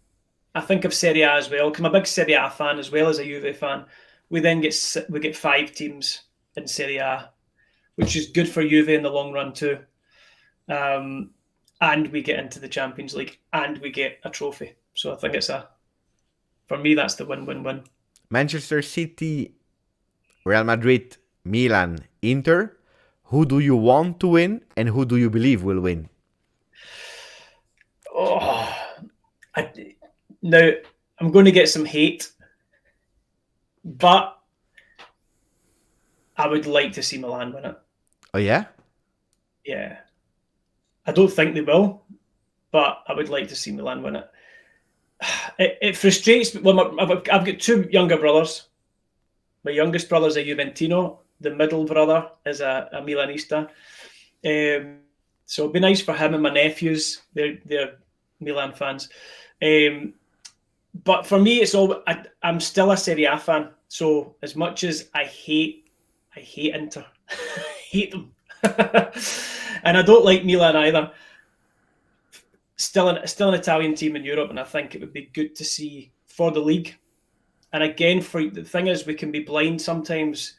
I think of Serie A as well, because I'm a big Serie A fan as well as a Juve fan. We then get 5 teams in Serie A, which is good for Juve in the long run too. And we get into the Champions League, and we get a trophy. So I think for me, that's the win-win-win. Manchester City, Real Madrid, Milan, Inter. Who do you want to win, and who do you believe will win? Now, I'm going to get some hate, but I would like to see Milan win it. Oh, yeah? Yeah. I don't think they will, but I would like to see Milan win it. It frustrates me. Well, I've got 2 younger brothers. My youngest brother is a Juventino. The middle brother is a Milanista. So it'd be nice for him and my nephews. They're Milan fans. But for me, I'm still a Serie A fan. So as much as I hate Inter, I hate them, and I don't like Milan either. Still an Italian team in Europe, and I think it would be good to see for the league. And again, the thing is, we can be blind sometimes.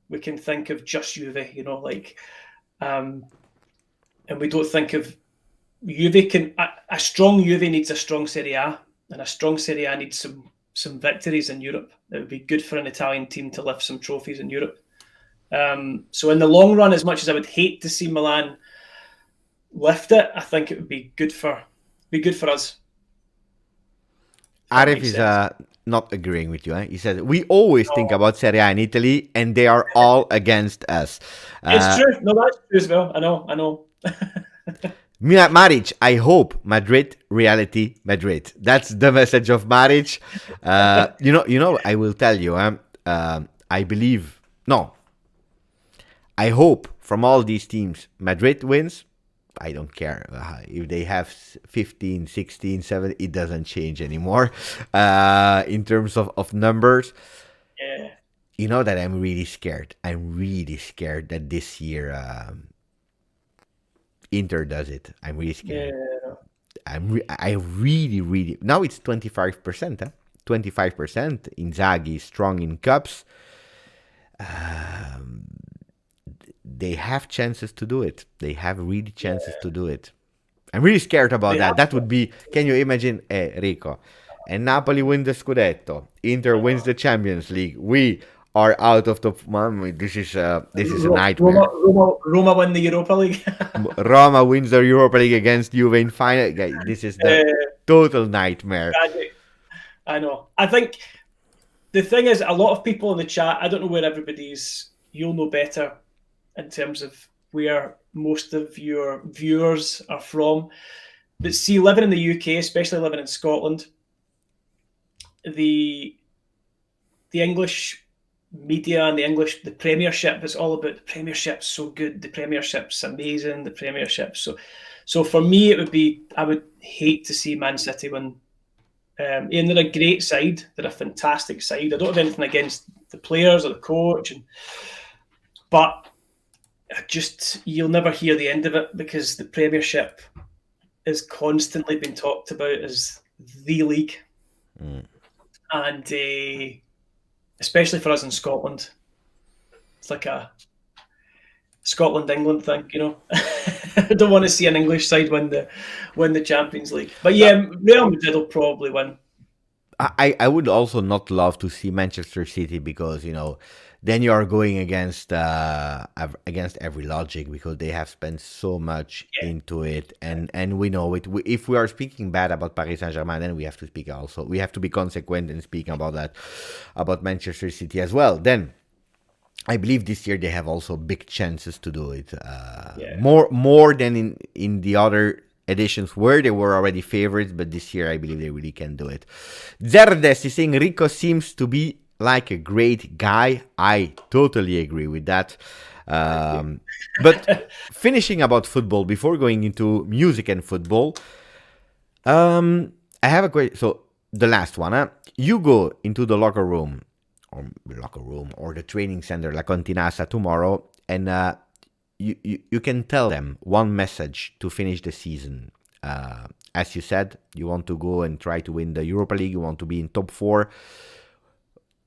We can think of just Juve, and we don't think of Juve. A strong Juve needs a strong Serie A, and a strong Serie A needs some victories in Europe. It would be good for an Italian team to lift some trophies in Europe. So in the long run, as much as I would hate to see Milan lift it, I think it would be good for us. Arif is not agreeing with you. He said, we always think about Serie A in Italy, and they are all against us. It's true. No, that's true as well. I know. Maric, I hope Madrid, reality Madrid. That's the message of Maric. I will tell you, I believe, no. I hope from all these teams, Madrid wins. I don't care if they have 15, 16, 17, it doesn't change anymore in terms of numbers. Yeah. You know that I'm really scared. I'm really scared that this year Inter does it. I'm really scared. Yeah. I really, now it's 25%. 25%. Inzaghi is strong in cups. They have chances to do it. They have really chances to do it. I'm really scared about that. That would be, can you imagine, Rico? And Napoli win the Scudetto. Inter wins the Champions League. We are out of the... This is a nightmare. Roma win the Europa League. Roma wins the Europa League against Juve in final. This is the total nightmare. Tragic. I know. I think the thing is, a lot of people in the chat, I don't know where everybody's... You'll know better in terms of where most of your viewers are from. But see, living in the UK, especially living in Scotland, the English media and the Premiership, it's all about the Premiership's so good, the Premiership's amazing, the Premiership. So for me, I would hate to see Man City win. And they're a great side. They're a fantastic side. I don't have anything against the players or the coach, but you'll never hear the end of it, because the Premiership is constantly being talked about as the league. And especially for us in Scotland, it's like a Scotland-England thing, I don't want to see an English side win the Champions League. But yeah, Real Madrid will probably win. I would also not love to see Manchester City because then you are going against every logic because they have spent so much Yeah, into it, and we know it. If we are speaking bad about Paris Saint-Germain, then we have to speak also. We have to be consequent in speaking about that, about Manchester City as well. Then I believe this year they have also big chances to do it. yeah. More than in the other editions where they were already favorites, but this year I believe they really can do it. Zerdes is saying Rico seems to be like a great guy. I totally agree with that. But finishing about football before going into music and football, I have a question. So the last one, you go into the locker room or the training center La Continassa tomorrow, and you can tell them one message to finish the season. As you said, you want to go and try to win the Europa League. You want to be in top four.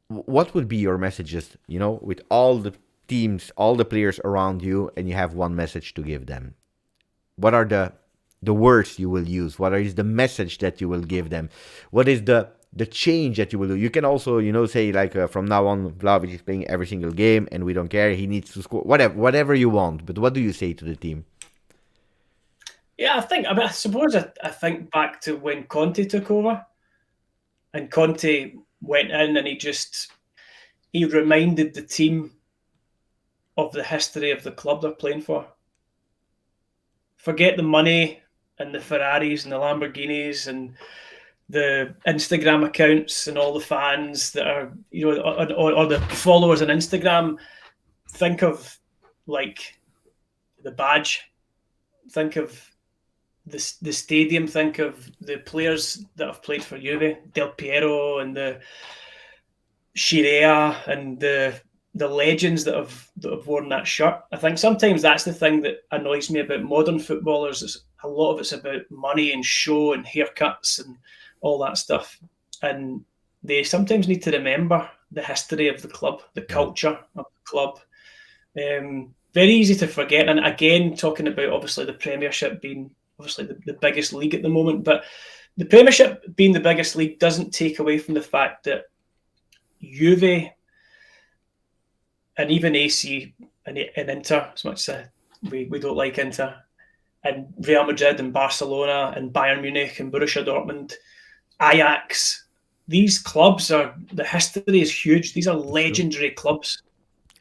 What would be your messages? With all the teams, all the players around you, and you have one message to give them. What are the words you will use? What is the message that you will give them? What is the change that you will do? You can also, say like from now on, Vlahovic is playing every single game, and we don't care. He needs to score, whatever you want. But what do you say to the team? Yeah, I suppose I think back to when Conte took over, and Conte went in and he reminded the team of the history of the club they're playing for. Forget the money and the Ferraris and the Lamborghinis and the Instagram accounts and all the fans that are, or the followers on Instagram. Think of like the badge. Think of the stadium. Think of the players that have played for Juve, Del Piero and the Scirea and the legends that have worn that shirt. I think sometimes that's the thing that annoys me about modern footballers. Is a lot of it's about money and show and haircuts and all that stuff. And they sometimes need to remember the history of the club, the culture of the club. Very easy to forget. And again, talking about obviously the Premiership being obviously the biggest league at the moment, but the Premiership being the biggest league doesn't take away from the fact that Juve and even AC and Inter, as much as we don't like Inter, and Real Madrid and Barcelona and Bayern Munich and Borussia Dortmund, Ajax, these clubs the history is huge. These are legendary clubs.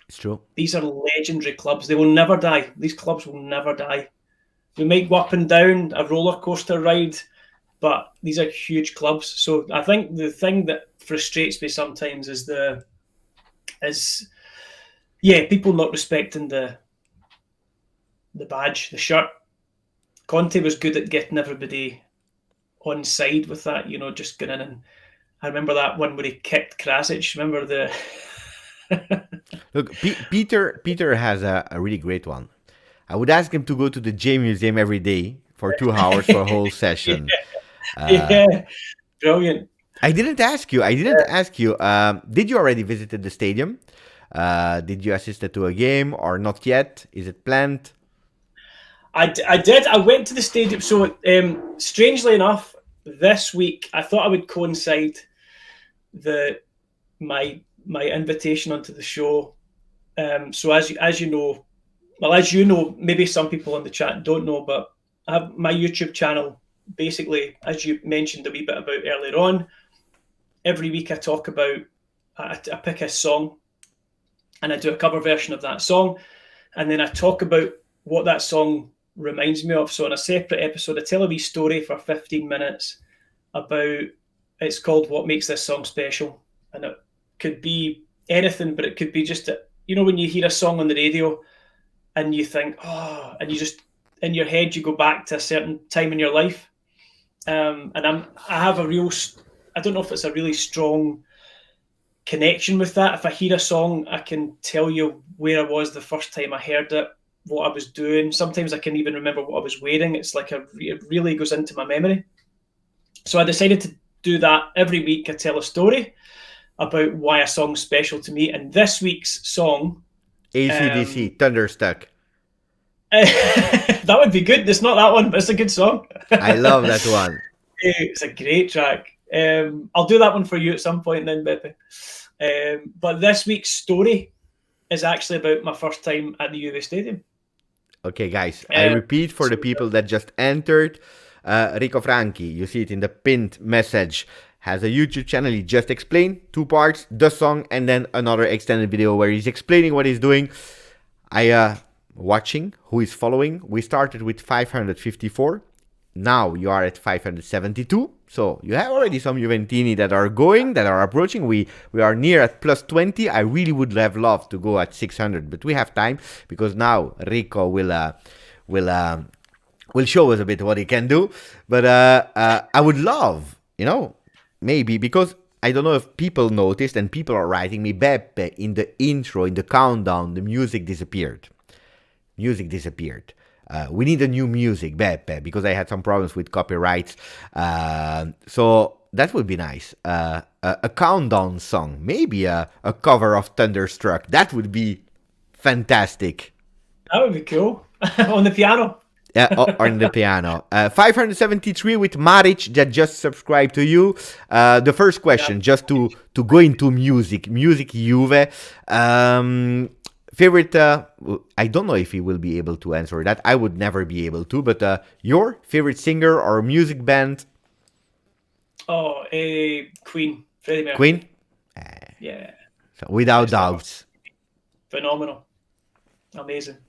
It's true. These are legendary clubs. They will never die. These clubs will never die. We might go up and down a roller coaster ride, but these are huge clubs. So I think the thing that frustrates me sometimes is people not respecting the badge, the shirt. Conte was good at getting everybody on side with that, just going in. And I remember that one where he kicked Krasic. Remember the... Look, Peter has a really great one. I would ask him to go to the J Museum every day for 2 hours for a whole session. Yeah, brilliant. I didn't ask you. Did you already visited the stadium? Did you assist to a game or not yet? Is it planned? I did. I went to the stadium. So strangely enough, this week I thought I would coincide my invitation onto the show. So as you know, maybe some people in the chat don't know, but I have my YouTube channel. Basically, as you mentioned a wee bit about earlier on, every week I talk about, I pick a song and I do a cover version of that song. And then I talk about what that song reminds me of. So in a separate episode, I tell a wee story for 15 minutes about, it's called What Makes This Song Special. And it could be anything, but it could be just, when you hear a song on the radio and you think, and you just, in your head, you go back to a certain time in your life. And I have I don't know if it's a really strong connection with that. If I hear a song, I can tell you where I was the first time I heard it, what I was doing. Sometimes I can even remember what I was wearing. It's like it really goes into my memory. So I decided to do that every week. I tell a story about why a song's special to me. And this week's song... AC/DC, Thunderstruck. That would be good. It's not that one, but it's a good song. I love that one. It's a great track. I'll do that one for you at some point then, Beppe. But this week's story is actually about my first time at the Juve Stadium. Okay, guys, I repeat for the people that just entered. Rico Franchi, you see it in the pinned message, has a YouTube channel. He just explained 2 parts, the song, and then another extended video where he's explaining what he's doing. Watching, who is following. We started with 554. Now you are at 572. So you have already some Juventini that are going, that are approaching. We are near at plus 20. I really would have loved to go at 600, but we have time because now Rico will show us a bit what he can do. But I would love, maybe, because I don't know if people noticed, and people are writing me, Beppe, in the intro, in the countdown, the music disappeared. We need a new music, Beppe, because I had some problems with copyrights. So that would be nice. A countdown song, maybe a cover of Thunderstruck. That would be fantastic. That would be cool. On the piano. Yeah, on the piano. 573 with Maric that just subscribed to you. The first question, just to go into music Juve. Favorite, I don't know if he will be able to answer that. I would never be able to, but your favorite singer or music band? Oh, Queen. Freddie Mercury. Queen? Yeah. So without doubts. Phenomenal. Amazing.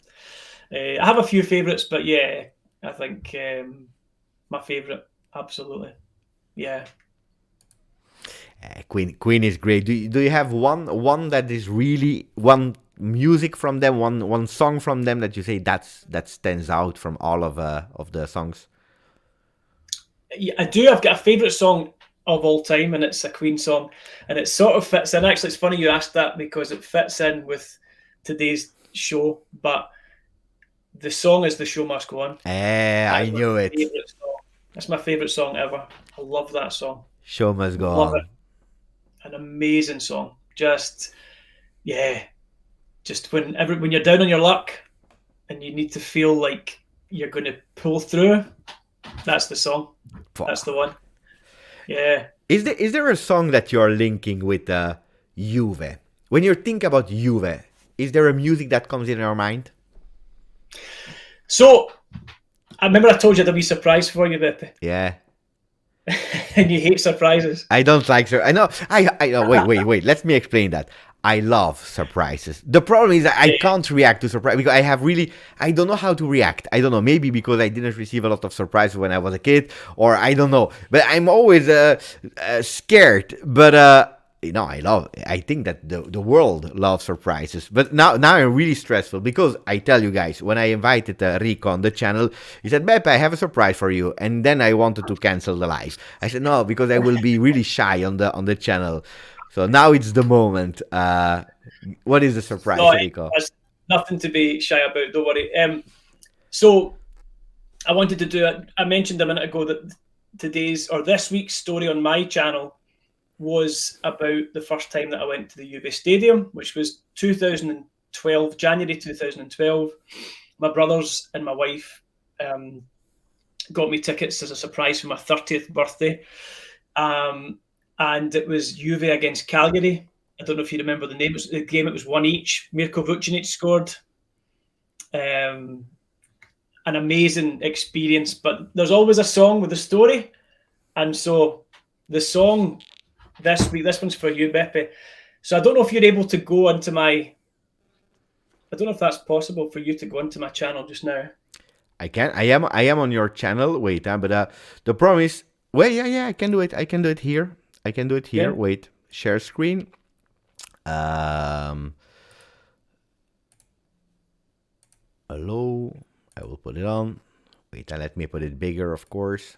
I have a few favourites, but yeah, I think my favourite, absolutely. Yeah. Queen is great. Do you have one that is really one music from them, one song from them that you say that stands out from all of the songs? Yeah, I do. I've got a favourite song of all time, and it's a Queen song, and it sort of fits in. Actually, it's funny you asked that because it fits in with today's show, but the song is "The Show Must Go On." I knew it. That's my favourite song ever. I love that song. Show Must Go Love On. It. An amazing song. Just when you're down on your luck and you need to feel like you're going to pull through, that's the song. That's the one. Yeah. Is there a song that you're linking with Juve? When you think about Juve, is there a music that comes in your mind? So, I remember I told you there'd be a surprise for you, Beppe. Yeah. And you hate surprises. I don't like I know. I know. Wait. Let me explain that. I love surprises. The problem is that I can't react to surprise because I don't know how to react. I don't know. Maybe because I didn't receive a lot of surprises when I was a kid, or I don't know. But I'm always scared. But I think that the world loves surprises. But now I'm really stressful because I tell you guys, when I invited Rico on the channel, he said, Beppe, I have a surprise for you. And then I wanted to cancel the live. I said, no, because I will be really shy on the channel. So now it's the moment. What is the surprise, Rico? There's nothing to be shy about, don't worry. So I wanted to do it. I mentioned a minute ago that this week's story on my channel was about the first time that I went to the Juve Stadium, which was 2012, January 2012. My brothers and my wife got me tickets as a surprise for my 30th birthday. And it was Juve against Cagliari. I don't know if you remember the name of the game. It was 1-1. Mirko Vucinic scored. An amazing experience. But there's always a song with a story. And so the song this week, this one's for you, Beppe. So I don't know if you're able to go onto I don't know if that's possible for you to go onto my channel just now. I can. I am on your channel. Wait, but the problem is, well, yeah, I can do it. I can do it here. Yeah. Wait, share screen. Hello. I will put it on. Wait, let me put it bigger, of course.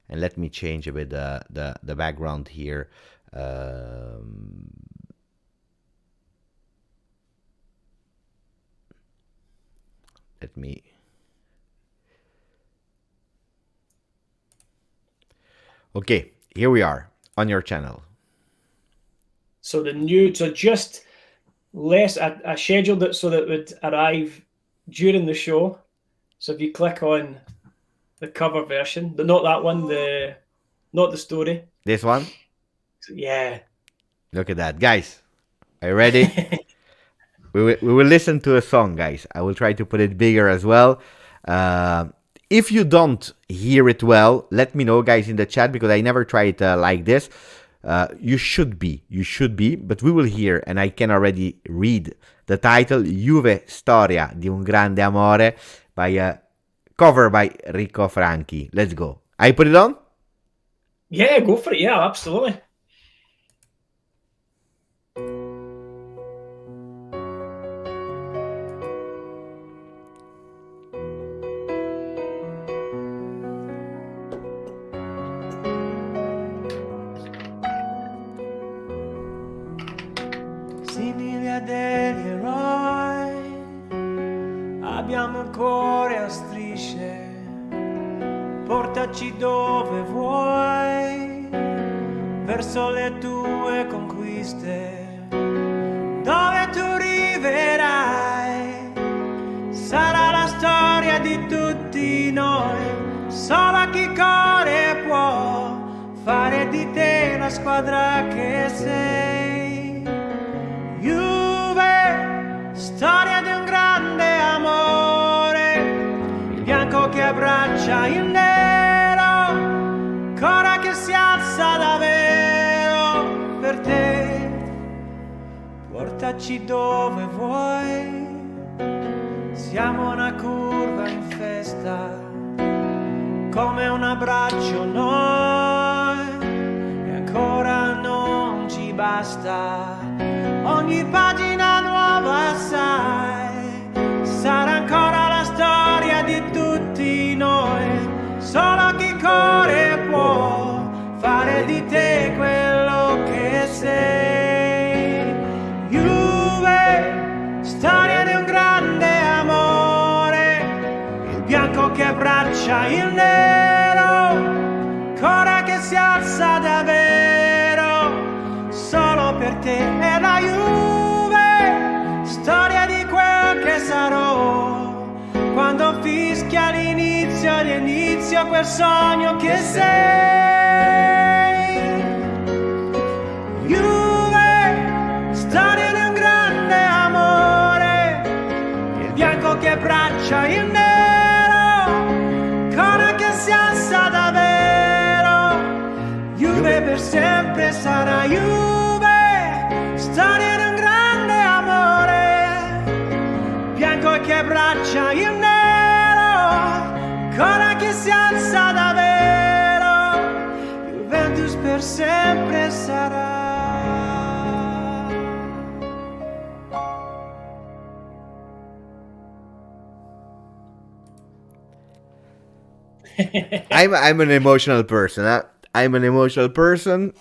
And let me change a bit the background here. Let me. Okay, here we are on your channel. So I scheduled it so that it would arrive during the show. So if you click on the cover version, not that one, the not the story. This one? Yeah. Look at that. Guys, are you ready? We will listen to a song, guys. I will try to put it bigger as well. If you don't hear it well, let me know, guys, in the chat, because I never try it like this. You should be, but we will hear, and I can already read the title, Juve Storia di un grande amore, by cover by Rico Franchi. Let's go. I put it on? Yeah, go for it. Yeah, absolutely. Simili a degli eroi, abbiamo il cuore a strisce, portaci dove vuoi, verso le tue conquiste, dove tu arriverai, sarà la storia di tutti noi, solo chi corre può fare di te la squadra che sei. Juve, storia di un grande amore, il bianco che abbraccia il nero, cora che si alza davvero per te, portaci dove vuoi, siamo una curva in festa, come un abbraccio noi, e ancora non ci basta. Ogni pagina nuova, sai, sarà ancora la storia di tutti noi. Solo chi corre può fare di te quello che sei. Juve, storia di un grande amore, il bianco che abbraccia il nero, cora che si alza davvero, solo per te è la Juve, storia di quel che sarò, quando fischia l'inizio quel sogno che sei. Juve, storia di un grande amore, il bianco che abbraccia il nero, cora che si alza davvero, Juve per sempre sarà Juve, storia di un grande amore, bianco che abbraccia il nero, cora che si alza davvero, Juventus per sempre sarà. I'm an emotional person, huh? I'm an emotional person.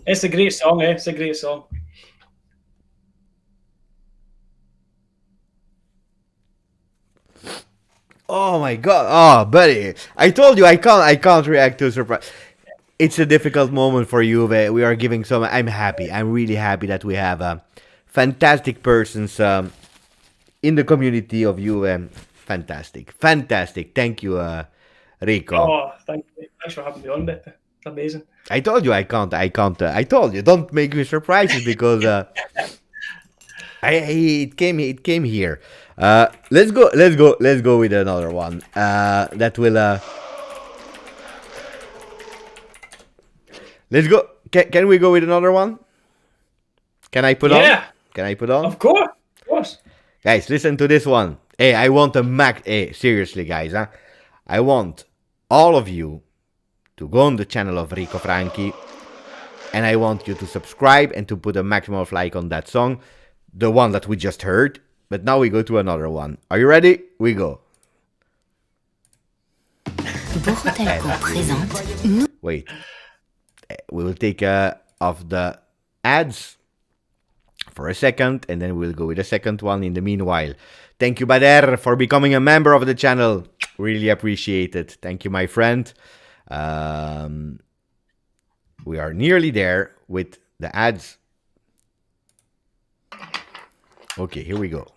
It's a great song, eh? It's a great song. Oh my god. Oh, buddy. I told you I can't react to surprise. It's a difficult moment for Juve. We are giving some. I'm happy. I'm really happy that we have fantastic persons in the community of Juve. Fantastic. Thank you, Rico. Oh, thank you. Thanks for having me on, Beppe. It's amazing. I told you I can't. I told you, don't make me surprises because it came here. Let's go with another one. That will. Let's go. Can we go with another one? Can I put on? Yeah. Can I put on? Of course. Guys, listen to this one. Hey, I want a max. Hey, seriously, guys, huh? I want all of you to go on the channel of Rico Franchi, and I want you to subscribe and to put a maximum of like on that song, the one that we just heard. But now we go to another one. Are you ready? We go. Wait. We will take off the ads for a second, and then we'll go with the second one in the meanwhile. Thank you, Bader, for becoming a member of the channel. Really appreciate it. Thank you, my friend. We are nearly there with the ads. Okay, here we go.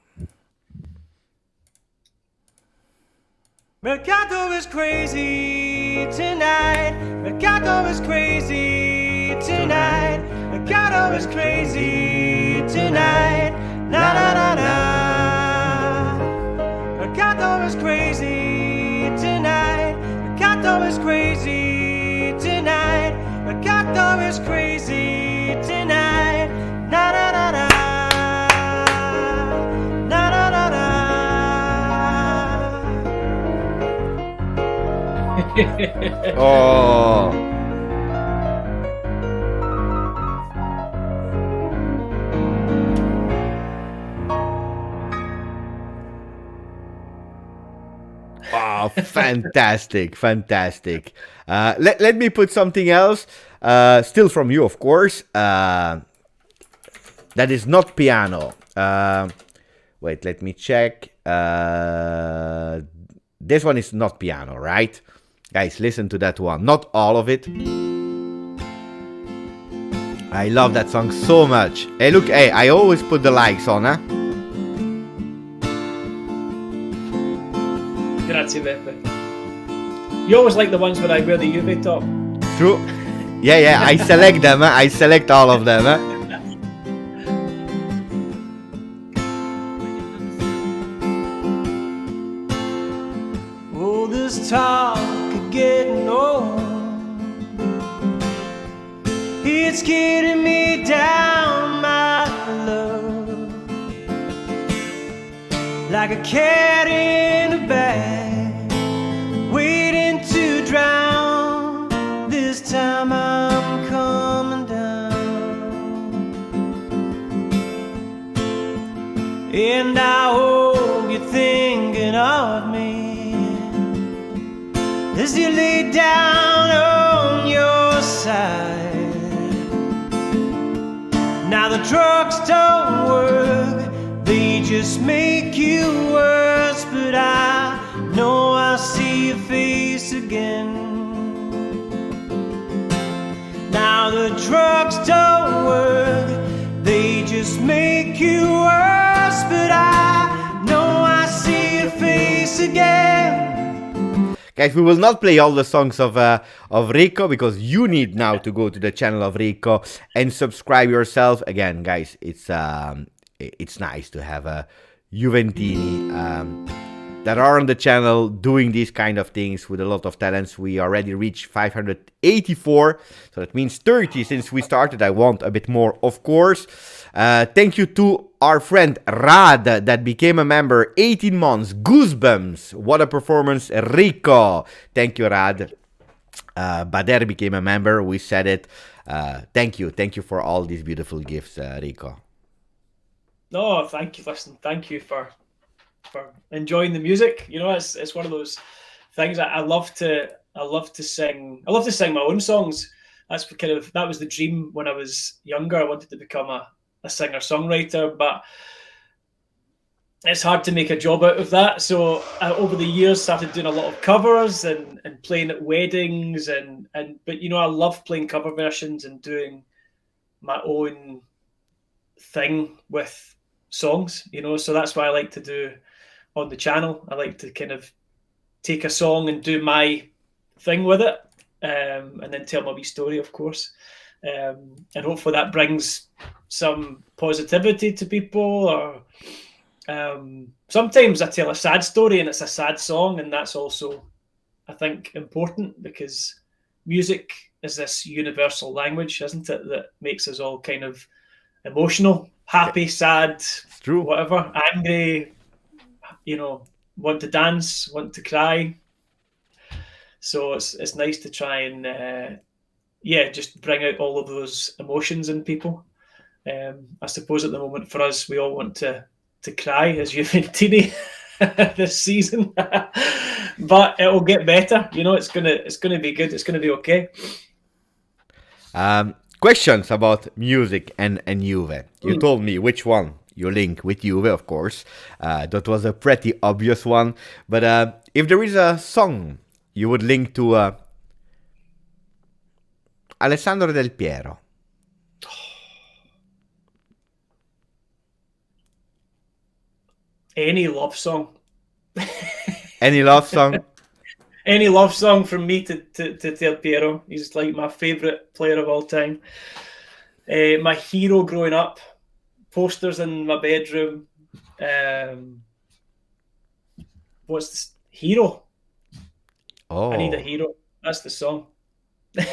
Mercato is crazy tonight. Mercato is crazy tonight. Mercato is crazy tonight. Na na na na. Mercato is crazy tonight. Mercato is crazy tonight. Mercato is crazy tonight. Na na na na. Na na na na. Oh. Oh, fantastic, fantastic. Let me put something else, still from you, of course. That is not piano. Wait, let me check. This one is not piano, right? Guys, listen to that one. Not all of it. I love that song so much. Hey, look, hey, I always put the likes on, huh? Grazie, Beppe. You always like the ones where I wear the Juve top. True. Yeah, I select them, huh? I select all of them, huh? Oh, this talk of getting old, it's getting me down, my love, like a cat in a bag, waiting to drown. This time I'm coming down, and I hope you're thinking of me as you lay down on your side. Now the drugs don't work, they just make you worse. But I know I'll see your face again. Now the drugs don't work, they just make you worse. But I know I'll see your face again. Guys, we will not play all the songs of Rico, because you need now to go to the channel of Rico and subscribe yourself. Again, guys, it's nice to have a Juventini that are on the channel doing these kind of things with a lot of talents. We already reached 584, so that means 30 since we started. I want a bit more, of course. Thank you to our friend Rad that became a member, 18 months, goosebumps, what a performance, Rico. Thank you, Rad. Bader became a member, we said it. Thank you for all these beautiful gifts, Rico. No, thank you. Listen, thank you for enjoying the music. You know, it's one of those things I love to sing. I love to sing my own songs. That was the dream when I was younger. I wanted to become a singer-songwriter, but it's hard to make a job out of that. So over the years, started doing a lot of covers and playing at weddings but you know, I love playing cover versions and doing my own thing with songs, you know. So that's what I like to do on the channel. I like to kind of take a song and do my thing with it, and then tell my wee story, of course. And hopefully that brings some positivity to people. Or sometimes I tell a sad story and it's a sad song, and that's also, I think, important, because music is this universal language, isn't it, that makes us all kind of emotional, happy, sad, It's true. whatever, angry, you know, want to dance, want to cry. So it's nice to try and just bring out all of those emotions in people. I suppose at the moment for us, we all want to cry as Juventini this season, but it will get better. You know, it's gonna be good. It's gonna be okay. Questions about music and Juve. You told me which one you link with Juve, of course. That was a pretty obvious one. But if there is a song you would link to Alessandro Del Piero. Any love song. Any love song? Any love song from me to Del Piero. He's like my favourite player of all time. My hero growing up. Posters in my bedroom. What's this? Hero? Oh, I need a hero. That's the song.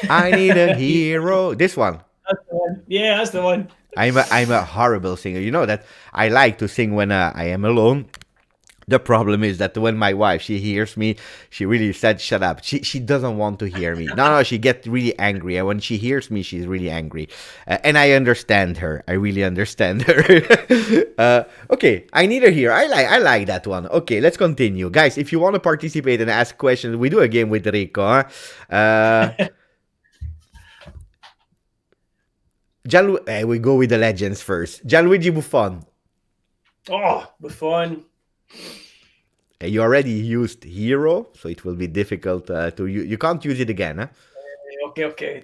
I need a hero. This one. That's the one. Yeah, that's the one. I'm a horrible singer. You know that I like to sing when I am alone. The problem is that when my wife, she hears me, she really said, shut up. She doesn't want to hear me. No, she gets really angry. And when she hears me, she's really angry. And I understand her. I really understand her. Okay, I need her here. I like that one. Okay, let's continue. Guys, if you want to participate and ask questions, we do a game with Rico. We go with the legends first. Gianluigi Buffon. Oh, Buffon. You already used hero, so it will be difficult to you can't use it again, huh? Okay.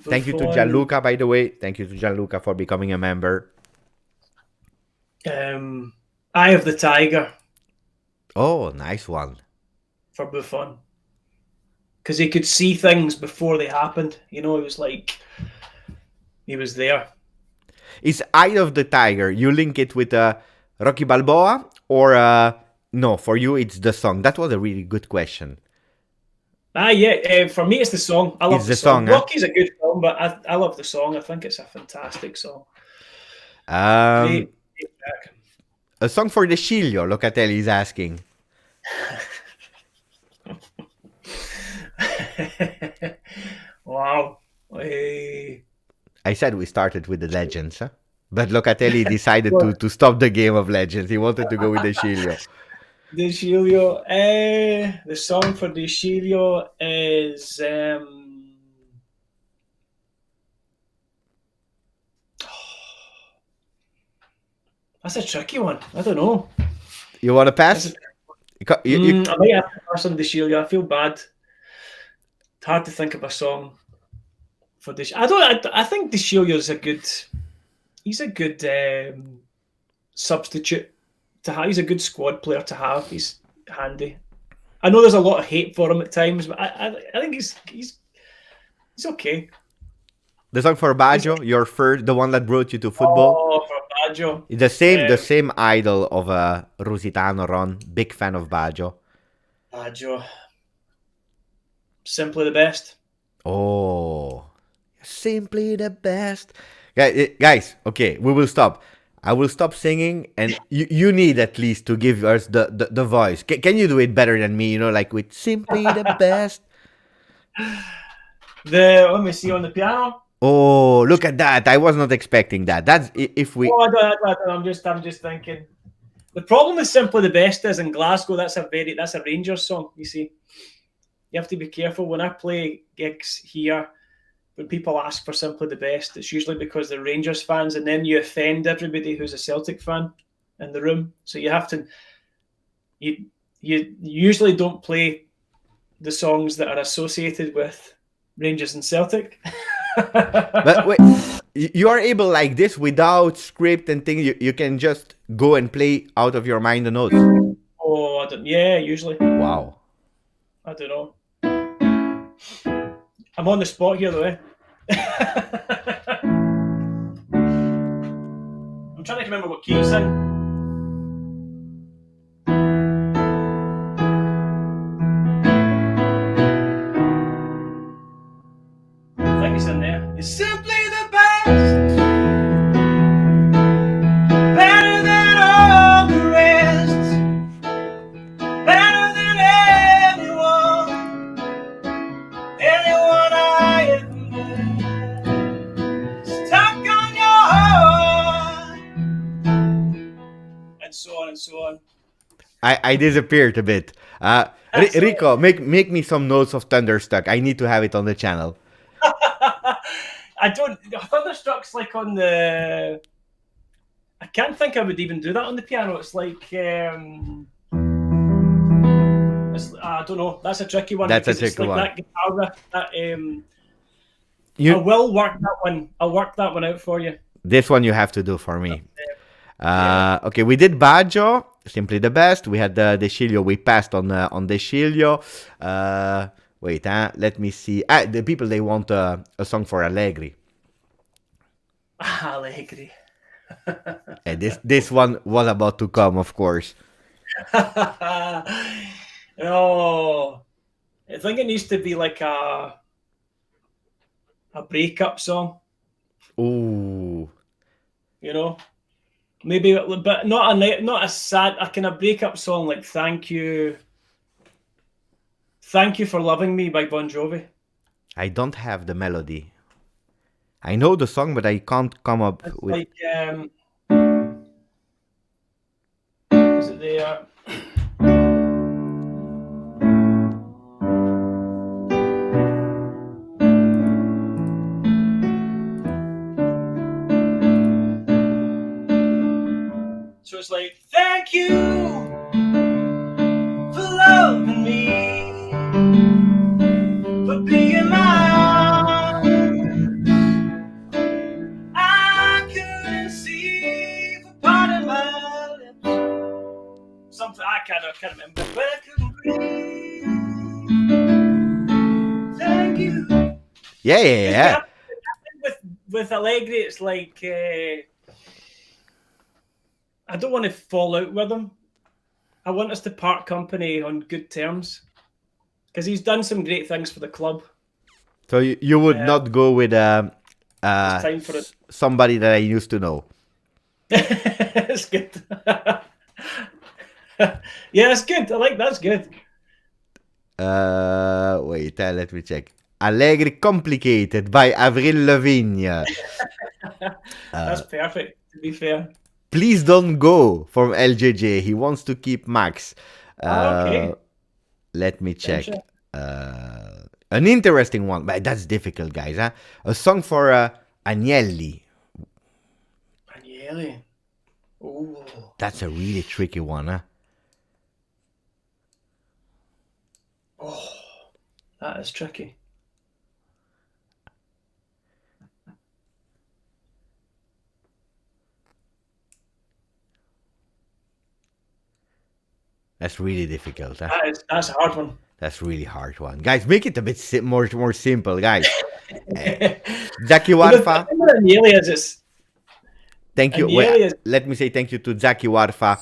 Thank you to Gianluca, by the way. Thank you to Gianluca for becoming a member. Eye of the Tiger. Oh, nice one. For Buffon. Because he could see things before they happened. You know, it was like he was there. Is Eye of the Tiger, you link it with Rocky Balboa or no, for you it's the song? That was a really good question. Yeah. For me, it's the song. I love It's the song. huh? Rocky's a good film, but I love the song. I think it's a fantastic song. A song for the Sciglio, Locatelli is asking. Wow. I said we started with the legends, huh? But Locatelli decided to stop the game of legends. He wanted to go with the Sciglio. De Sciglio. The song for De Sciglio is that's a tricky one. I don't know. You want to pass? I might have to pass on De Sciglio. I feel bad. It's hard to think of a song for De Sciglio. I think De Sciglio is a good. He's a good substitute to have. He's a good squad player to have. He's handy. I know there's a lot of hate for him at times, but I think he's okay. The song for Baggio, your first, the one that brought you to football. Oh, for Baggio. The same idol of Rusitano, Ron. Big fan of Baggio. Baggio. Simply the best. Oh, simply the best. Guys, okay, we will stop. I will stop singing, and you need at least to give us the voice. Can you do it better than me? You know, like with simply the best. Let me see on the piano. Oh, look at that! I was not expecting that. That's if we. Oh, I'm just thinking. The problem with simply the best is in Glasgow. That's a Rangers song. You see, you have to be careful when I play gigs here. When people ask for simply the best, it's usually because they're Rangers fans, and then you offend everybody who's a Celtic fan in the room. So you have to. You usually don't play the songs that are associated with Rangers and Celtic. But wait, you are able like this without script and things. You can just go and play out of your mind the notes. Oh, I don't. Yeah, usually. Wow. I don't know. I'm on the spot here, though. I'm trying to remember what key it's in. I think it's in there. It's simply the best. Better than all the rest. Better than anyone. Anyone I ever met. Stuck on your heart. And so on and so on. I disappeared a bit. Rico, make me some notes of Thunderstruck. I need to have it on the channel. Thunderstruck's like on the. I can't think I would even do that on the piano. It's like. I don't know. That's a tricky one. That's a because tricky it's like one. That guitar riff. I will work that one. I'll work that one out for you. This one you have to do for me. Okay, we did Baggio. simply the best. We had De Sciglio. We passed on De Sciglio. Wait, let me see. The people, they want a song for Allegri. Allegri. And this one was about to come, of course. Oh, I think it needs to be like a breakup song. Ooh. You know, maybe, but not a sad, a kind of breakup song like Thank You for Loving Me by Bon Jovi. I don't have the melody. I know the song, but I can't come up It's with. like, is it there? So it's like, thank you for loving me, for being my arms. I couldn't see for part of my lips. Something I can't remember, but I couldn't breathe. Thank you. Yeah. With Allegri, it's like I don't want to fall out with him. I want us to part company on good terms because he's done some great things for the club. So you would not go with time for it. somebody that I used to know. It's good. Yeah, it's good. I like that's good. Wait, let me check. Allegri Complicated by Avril Lavigne. That's perfect, to be fair. Please don't go from LJJ. He wants to keep Max. Okay. Let me check. An interesting one, but that's difficult, guys. Huh? A song for Agnelli. Agnelli. Ooh. That's a really tricky one, huh? Oh, that is tricky. That's really difficult. Huh? That's a hard one. That's really hard one. Guys, make it a bit more simple, guys. Zaki Warfa. Thank you. Well, let me say thank you to Zaki Warfa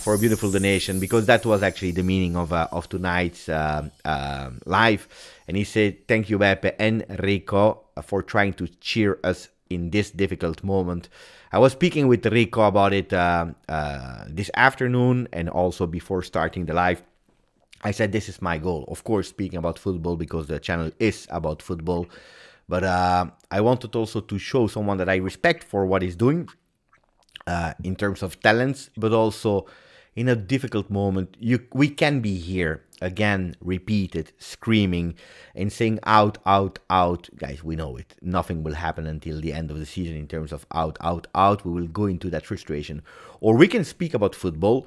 for a beautiful donation, because that was actually the meaning of tonight's live. And he said, thank you, Beppe and Rico, for trying to cheer us in this difficult moment. I was speaking with Rico about it this afternoon, and also before starting the live. I said this is my goal. Of course, speaking about football, because the channel is about football. But I wanted also to show someone that I respect for what he's doing in terms of talents, but also in a difficult moment. We can be here again, repeated, screaming and saying out, out, out. Guys, we know it. Nothing will happen until the end of the season in terms of out, out, out. We will go into that frustration. Or we can speak about football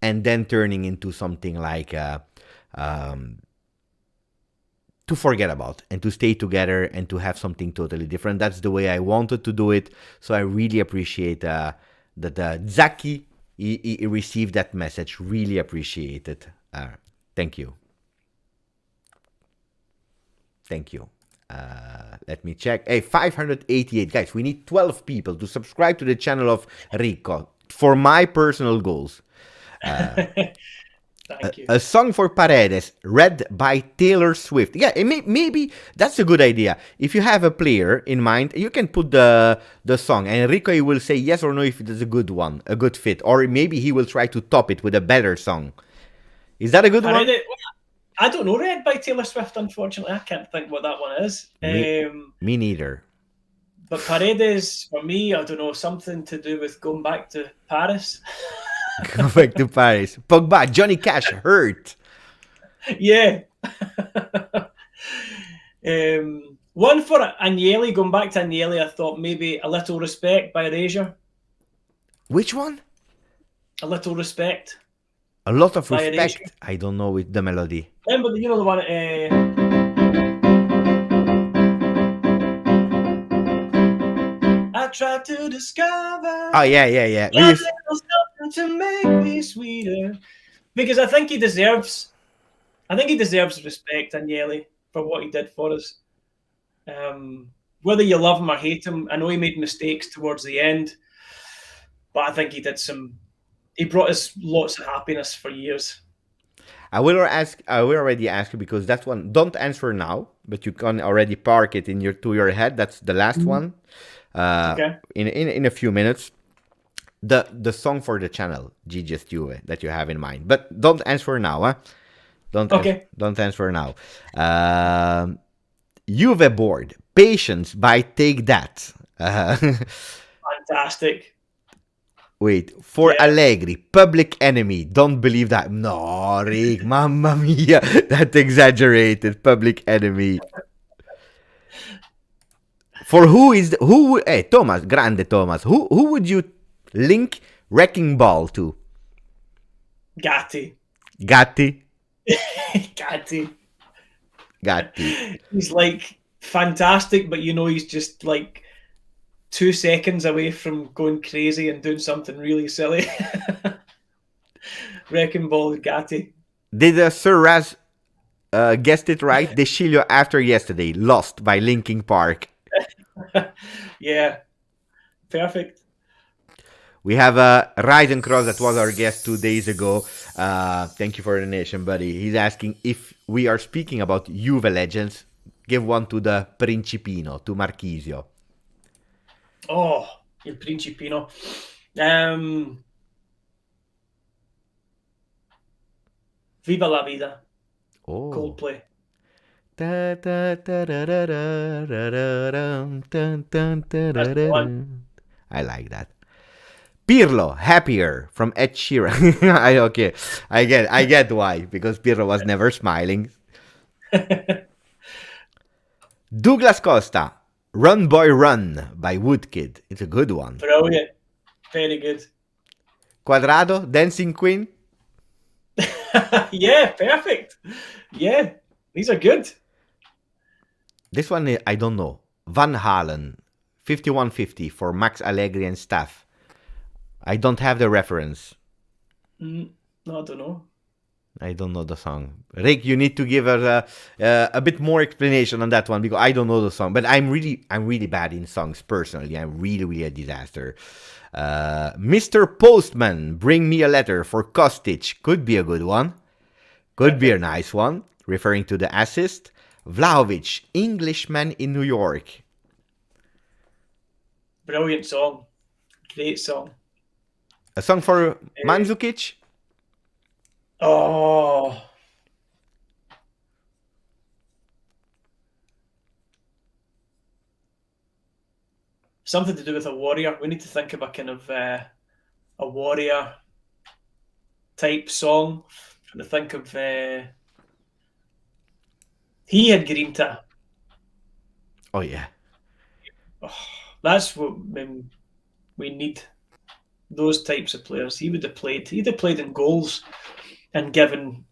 and then turning into something like to forget about and to stay together and to have something totally different. That's the way I wanted to do it. So I really appreciate that Zaki he received that message. Really appreciate it. Thank you. Thank you. Let me check. Hey, 588. Guys, we need 12 people to subscribe to the channel of Rico for my personal goals. Thank you. A song for Paredes, read by Taylor Swift. Yeah, maybe that's a good idea. If you have a player in mind, you can put the song, and Enrico will say yes or no if it is a good one, a good fit, or maybe he will try to top it with a better song. Is that a good one? I don't know, read by Taylor Swift, unfortunately. I can't think what that one is. Me neither. But Paredes, for me, I don't know, something to do with going back to Paris. Go back to Paris. Pogba, Johnny Cash, hurt. Yeah. One for Agnelli, going back to Agnelli, I thought maybe A Little Respect by Erasure. Which one? A Little Respect. A Lot of Respect. Erasure. I don't know with the melody. Remember, you know the one... I tried to discover... Oh, yeah. to make me sweeter. Because I think he deserves respect, Agnelli, for what he did for us. Whether you love him or hate him, I know he made mistakes towards the end, but I think he brought us lots of happiness for years. I will already ask you, because that one, don't answer now, but you can already park it in your head. That's the last one. Okay. In a few minutes. The song for the channel, GJustjuve, that you have in mind. But don't answer now, huh? Don't answer now. Juve board, Patience by Take That. Fantastic. Wait, for Allegri, Public Enemy, don't believe that. No, Rick, mamma mia, that's exaggerated. Public Enemy. For Thomas, grande Thomas, who would you link Wrecking Ball to? Gatti. Gatti? Gatti. He's like fantastic, but he's just like 2 seconds away from going crazy and doing something really silly. Wrecking Ball with Gatti. Did Sir Raz guessed it right? De Sciglio after yesterday, Lost by Linkin Park. Yeah, perfect. We have Ryzen Cross, that was our guest 2 days ago. Thank you for the donation, buddy. He's asking if we are speaking about Juve legends. Give one to the Principino, to Marchisio. Oh, il Principino. Viva la vida. Oh. Coldplay. I like that. Pirlo, Happier from Ed Sheeran. I get why, because Pirlo was never smiling. Douglas Costa, Run Boy Run by Woodkid. It's a good one. Brilliant. Very good. Quadrado, Dancing Queen. Yeah, perfect. Yeah, these are good. This one, I don't know. Van Halen, 5150 for Max Allegri and staff. I don't have the reference. No, I don't know. I don't know the song. Rick, you need to give us a bit more explanation on that one, because I don't know the song. But I'm really bad in songs personally. I'm really a disaster. Mr. Postman, Bring Me a Letter for Kostic. Could be a good one. Could be a nice one. Referring to the assist. Vlahovic, Englishman in New York. Brilliant song. Great song. A song for Mandzukic? Oh. Something to do with a warrior. We need to think of a kind of a warrior type song. I'm trying to think of he had Grinta. Oh yeah. Oh, that's what we need. Those types of players. He'd have played in goals and given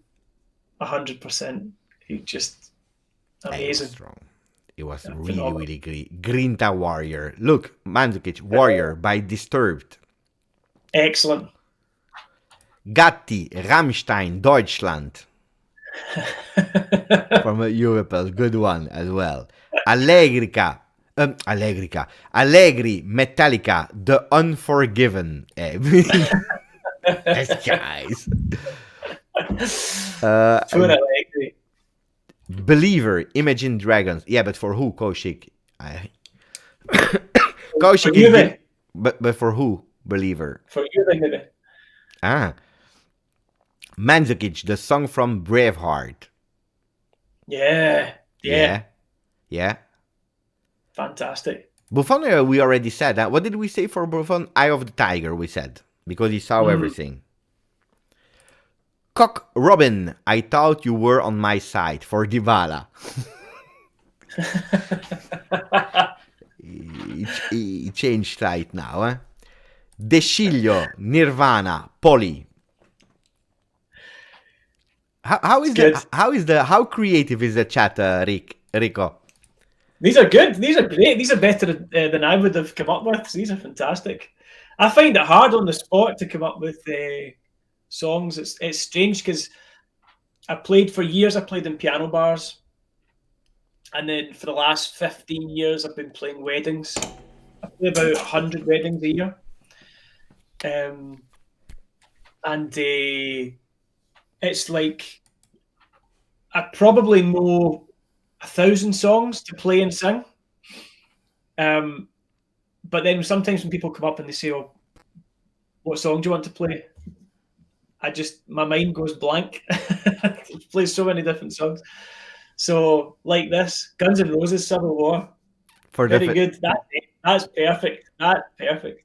100%. He just amazing. Strong. It was really great. Grinta Warrior. Look, Mandzukic, Warrior by Disturbed. Excellent. Gatti, Rammstein, Deutschland. From a Juve, good one as well. Allegri, Metallica, The Unforgiven. Nice guys. Allegri. Believer, Imagine Dragons. Yeah, but for who, Koushik? Koushik Juve. But for who, Believer? For Juve, maybe. Mandzukic, the song from Braveheart. Yeah. Fantastic. Buffon, we already said that. What did we say for Buffon? Eye of the Tiger, we said. Because he saw everything. Cock Robin, I thought you were on my side for Dybala. he changed side now. De Sciglio, Nirvana, Poli. How creative is the chat, Rico? These are good. These are great. These are better than I would have come up with. These are fantastic. I find it hard on the spot to come up with songs. It's strange because I played in piano bars, and then for the last 15 years I've been playing weddings. I play about 100 weddings a year. And it's like I probably know 1,000 songs to play and sing. But then sometimes when people come up and they say, "Oh, what song do you want to play?" My mind goes blank. It plays so many different songs. So like this, Guns N' Roses, Civil War. Very good. That's perfect. That's perfect.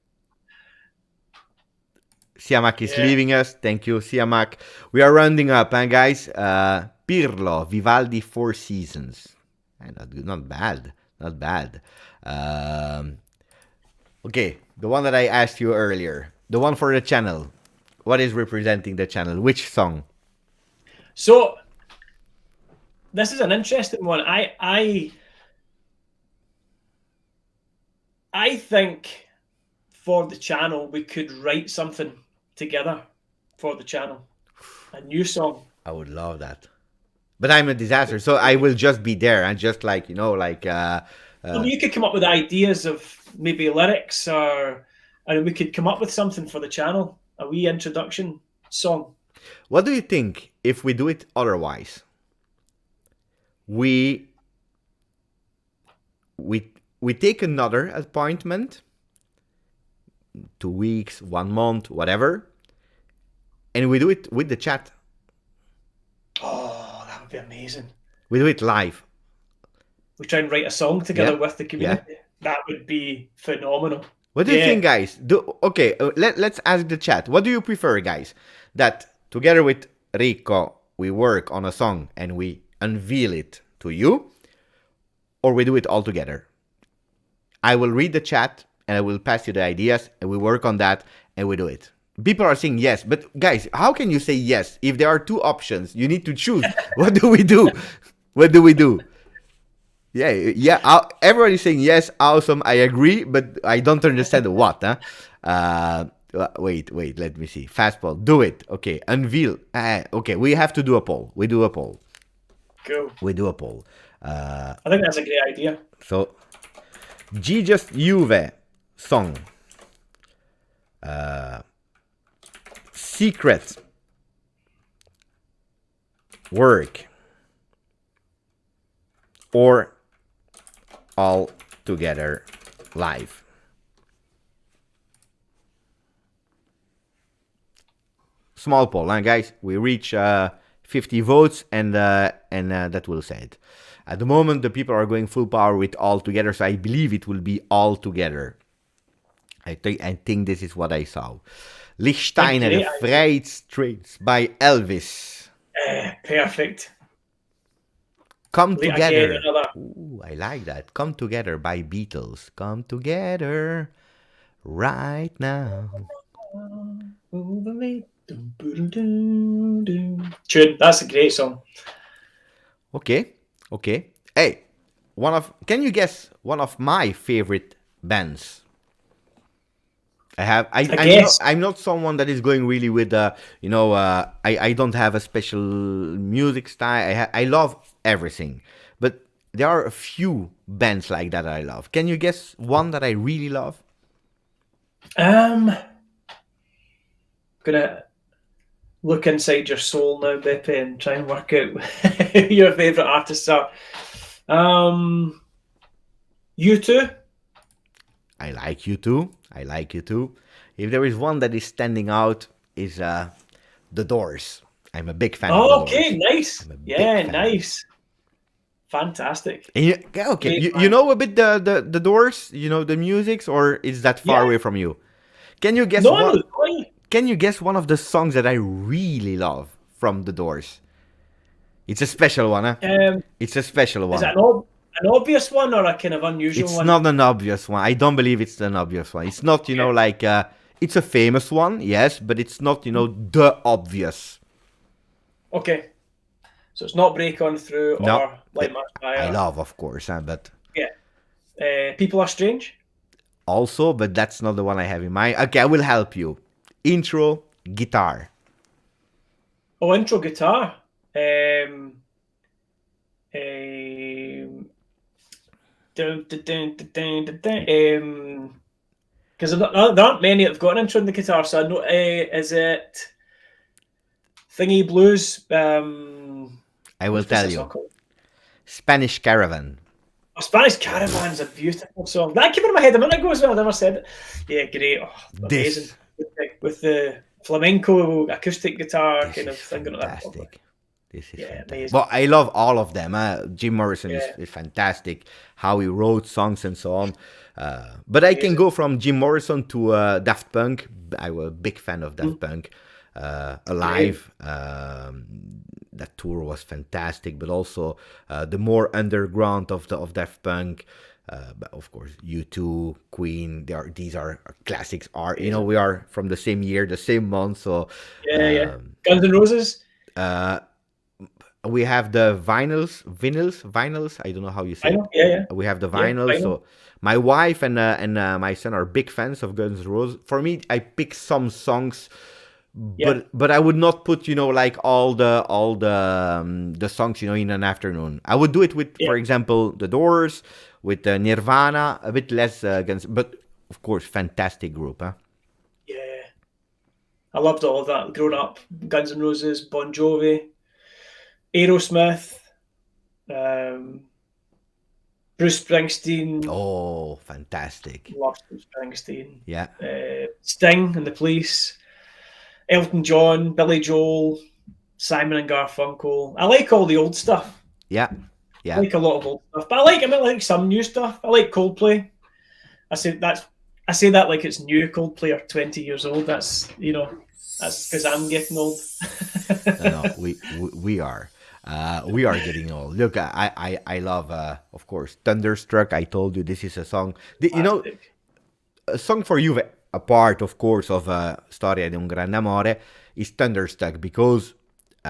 Siamak is leaving us. Thank you, Siamak. We are rounding up, guys. Pirlo, Vivaldi, Four Seasons. Not bad. Not bad. Okay, the one that I asked you earlier. The one for the channel. What is representing the channel? Which song? So, this is an interesting one. I think for the channel, we could write something together for the channel. A new song. I would love that. But I'm a disaster, so I will just be there and just like, you could come up with ideas of maybe lyrics and we could come up with something for the channel. A wee introduction song. What do you think if we do it otherwise? We take another appointment, 2 weeks, 1 month, whatever, and we do it with the chat. Oh, that would be amazing. We do it live. We try and write a song together with the community. Yeah. That would be phenomenal. What do you think, guys? Let's ask the chat. What do you prefer, guys? That together with Rico, we work on a song and we unveil it to you, or we do it all together? I will read the chat and I will pass you the ideas and we work on that and we do it. People are saying yes, but guys, how can you say yes if there are 2 options? You need to choose. What do we do? What do we do? Yeah. Everybody's saying yes, awesome, I agree, but I don't understand what. Wait, let me see. Fast poll, do it. Okay, unveil. Okay, we have to do a poll. We do a poll. Cool. We do a poll. I think that's a great idea. So, GJustjuve song. Secret. Work. Or all together live. Small poll, guys. We reach 50 votes, and that will say it. At the moment, the people are going full power with all together, so I believe it will be all together. I think this is what I saw. Lichtsteiner, The Vrijheidstrains by Elvis. Perfect. Come Together. Ooh, I like that. Come Together by Beatles. Come together right now. Over me. Tune. That's a great song. Okay. Hey, can you guess one of my favorite bands? I'm not someone that is going really with I don't have a special music style. I love everything, but there are a few bands like that I love. Can you guess one that I really love? Gonna look inside your soul now, Beppe, and try and work out who your favorite artists are. U2. I like U2. If there is one that is standing out, is The Doors. I'm a big fan of The Doors. Okay, nice. Yeah, nice. Fantastic. And you know a bit the Doors? You know the music, or is that far away from you? Can you guess Can you guess one of the songs that I really love from The Doors? It's a special one, huh? It's a special one. Is it an obvious one or a kind of unusual one? It's not an obvious one. I don't believe it's an obvious one. It's not, it's a famous one, yes, but it's not, the obvious. Okay. So it's not Break On Through or Light My Fire. I love, of course, but... Yeah. People Are Strange? also, but that's not the one I have in mind. Okay, I will help you. Intro guitar. Oh, intro guitar. Because there aren't many that have got an intro in the guitar, so I know. Is it Thingy Blues? I will tell you. Spanish Caravan. Oh, Spanish Caravan's a beautiful song. That came in my head a minute ago as well. I never said it. Yeah, great. Oh, amazing. With the flamenco acoustic guitar kind of thing. Fantastic. This is fantastic. Amazing. Well, I love all of them. Jim Morrison is fantastic. How he wrote songs and so on. But I can go from Jim Morrison to Daft Punk. I was a big fan of Daft Punk. Alive. That tour was fantastic, but also the more underground of Daft Punk. But of course, U2, Queen. These are classics. We are from the same year, the same month. So Guns N' Roses. We have the vinyls. I don't know how you say it. We have the vinyls. Vinyl. So my wife and my son are big fans of Guns N' Roses. For me, I pick some songs. But I would not put like all the songs in an afternoon. I would do it with, for example, The Doors, with Nirvana, a bit less Guns, but of course, fantastic group, huh? Yeah, I loved all of that growing up. Guns N' Roses, Bon Jovi, Aerosmith, Bruce Springsteen. Oh, fantastic! Love Bruce Springsteen. Yeah. Sting and the Police. Elton John, Billy Joel, Simon and Garfunkel. I like all the old stuff. Yeah. I like a lot of old stuff, but I like some new stuff. I like Coldplay. I say that like it's new. Coldplay are 20 years old. That's that's because I'm getting old. No, we are. We are getting old. Look, I love, of course, Thunderstruck. I told you this is a song. A song for Juve. A part, of course, of Storia di un grande amore is Thunderstruck, because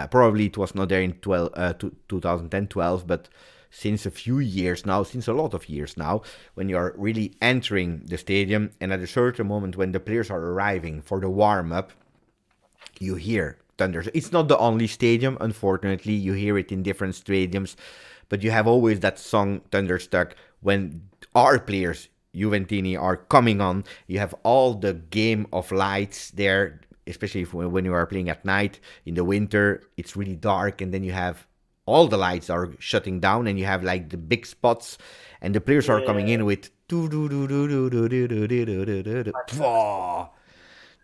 probably it was not there in 2010-12, but since a lot of years now, when you are really entering the stadium, and at a certain moment when the players are arriving for the warm-up, you hear Thunderstruck. It's not the only stadium, unfortunately. You hear it in different stadiums, but you have always that song Thunderstruck when our players, Juventini, are coming on. You have all the game of lights there, especially when you are playing at night. In the winter, it's really dark, and then you have all the lights are shutting down, and you have like the big spots, and the players are coming in with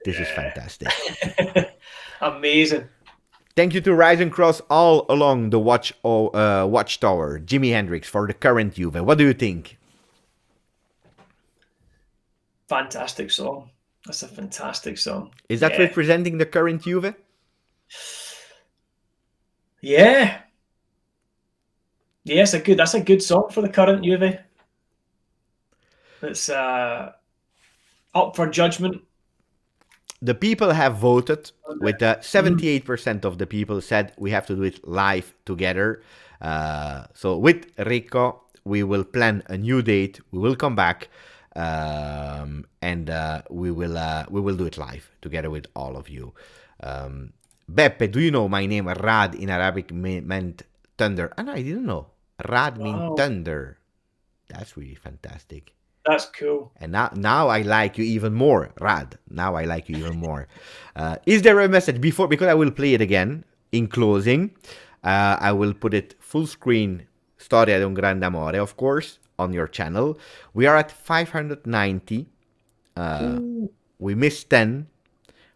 this is fantastic. Amazing. Thank you to Rise and Cross all along the watchtower, Jimi Hendrix, for the current Juve. What do you think? Fantastic song. That's a fantastic song. Is that representing the current Juve? Yeah. That's a good song for the current Juve. It's up for judgment. The people have voted with 78% of the people said we have to do it live together. So with Rico, we will plan a new date. We will come back. And we will do it live together with all of you. Beppe, do you know my name Rad in Arabic meant thunder? And I didn't know. Rad means thunder. That's really fantastic. That's cool. And now I like you even more, Rad. Now I like you even more. Is there a message before? Because I will play it again in closing. I will put it full screen. Storia di un grande amore, of course, on your channel. We are at 590. We missed 10,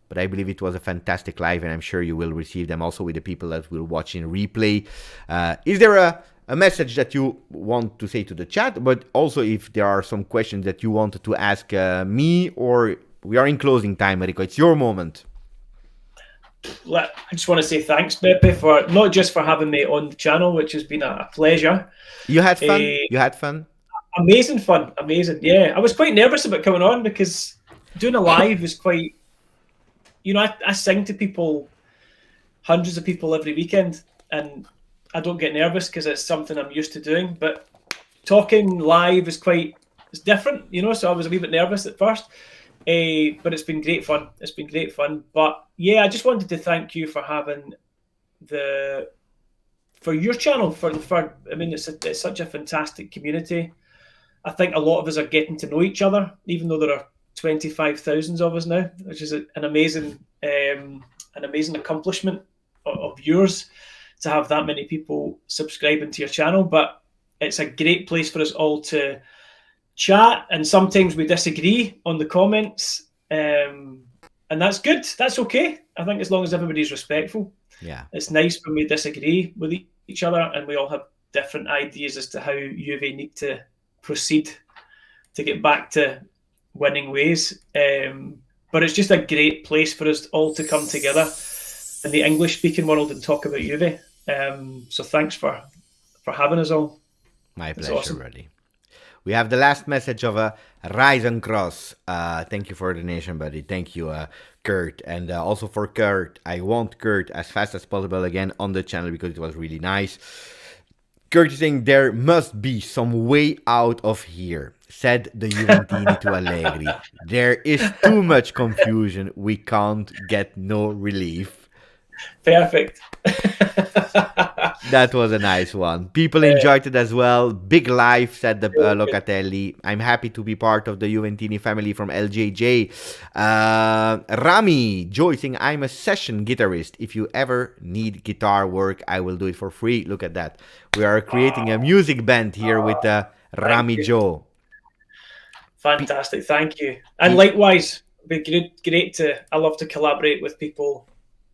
but I believe it was a fantastic live, and I'm sure you will receive them also with the people that will watch in replay. Is there a message that you want to say to the chat, but also if there are some questions that you wanted to ask me, or we are in closing time, Enrico? It's your moment. I just want to say thanks, Beppe, for not just for having me on the channel, which has been a pleasure. You had fun? You had fun? Amazing fun. Amazing. Yeah. I was quite nervous about coming on because doing a live is quite, I sing to people, hundreds of people every weekend, and I don't get nervous because it's something I'm used to doing. But talking live is quite different, you know. So I was a wee bit nervous at first, but it's been great fun. It's been great fun. But yeah, I just wanted to thank you for having for your channel. I mean, it's such a fantastic community. I think a lot of us are getting to know each other, even though there are 25,000 of us now, which is an amazing accomplishment of yours to have that many people subscribing to your channel. But it's a great place for us all to chat, and sometimes we disagree on the comments, and that's good. That's okay. I think as long as everybody's respectful. Yeah, it's nice when we disagree with each other and we all have different ideas as to how Juve need to proceed to get back to winning ways. But it's just a great place for us all to come together in the English-speaking world and talk about Juve. So thanks for having us all. My pleasure, awesome. Buddy. We have the last message of a Rise and Cross. Thank you for the donation, buddy. Thank you, Kurt. And also for Kurt, I want Kurt as fast as possible again on the channel because it was really nice. Kurt is saying there must be some way out of here, said the Juventini to Allegri. There is too much confusion. We can't get no relief. Perfect. That was a nice one. People enjoyed it as well. Big life, said the Locatelli. I'm happy to be part of the Juventini family from LJJ. Rami Joy saying, I'm a session guitarist. If you ever need guitar work, I will do it for free. Look at that. We are creating a music band here with Rami Joe. Fantastic. Thank you. And likewise, it'd be great to, I love to collaborate with people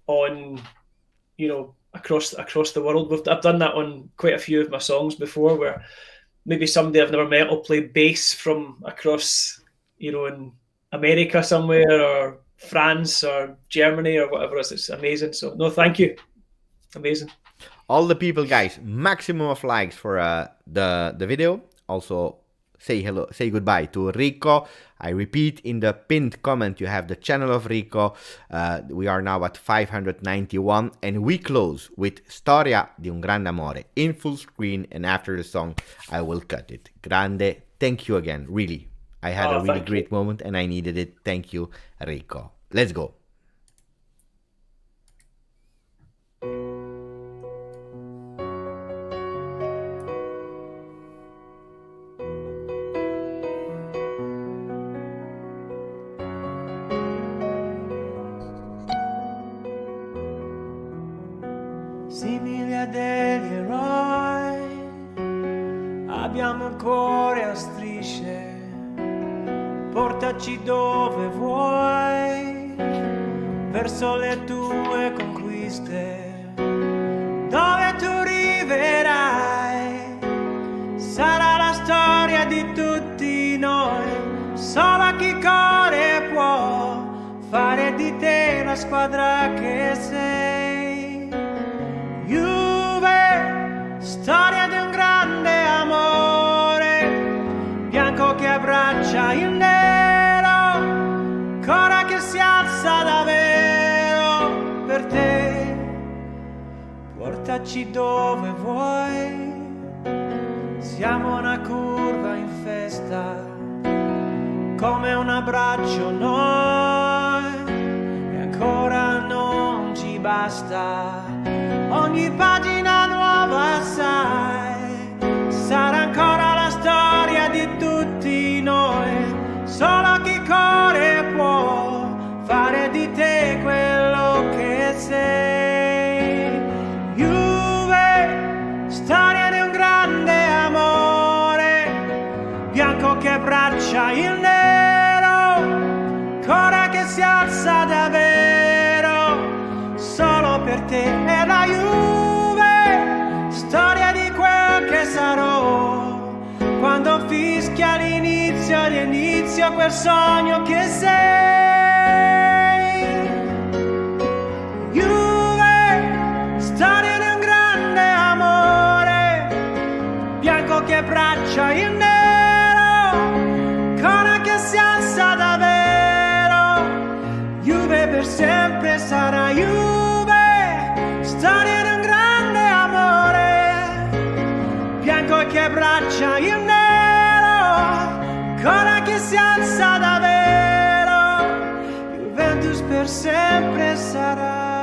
on, you know, across the world. I've done that on quite a few of my songs before, where maybe somebody I've never met will play bass from across, you know, in America somewhere, or France or Germany or whatever else. It's amazing. So no, thank you. Amazing. All the people, guys, maximum of likes for the video. Also, say hello, say goodbye to Rico. I repeat, in the pinned comment you have the channel of Rico. We are now at 591, and we close with Storia di un grande amore in full screen, and after the song I will cut it. Grande, thank you again, really. I had a really great moment and I needed it. Thank you, Rico. Let's go. Simili a degli eroi, abbiamo il cuore a strisce, portaci dove vuoi, verso le tue conquiste, dove tu arriverai, sarà la storia di tutti noi, solo chi corre può fare di te la squadra che sei. Juve, storia di un grande amore, bianco che abbraccia il nero, cora che si alza davvero per te. Portaci dove vuoi, siamo una curva in festa, come un abbraccio noi, e ancora non ci basta. Ogni pagina nuova, sai, sarà ancora la storia di tutti noi. Solo chi corre può fare di te quello che sei. Juve, storia di un grande amore, bianco che abbraccia il nero, cora che si alza davvero, solo per te. È la Juve, storia di quel che sarò, quando fischia l'inizio quel sogno che sei. Juve, storia di un grande amore, bianco che abbraccia il nero, cora che si alza davvero. Juve per sempre sarà Juve, storia di un grande amore, bianco che abbraccia il nero, ancora che si alza davvero, Juventus per sempre sarà.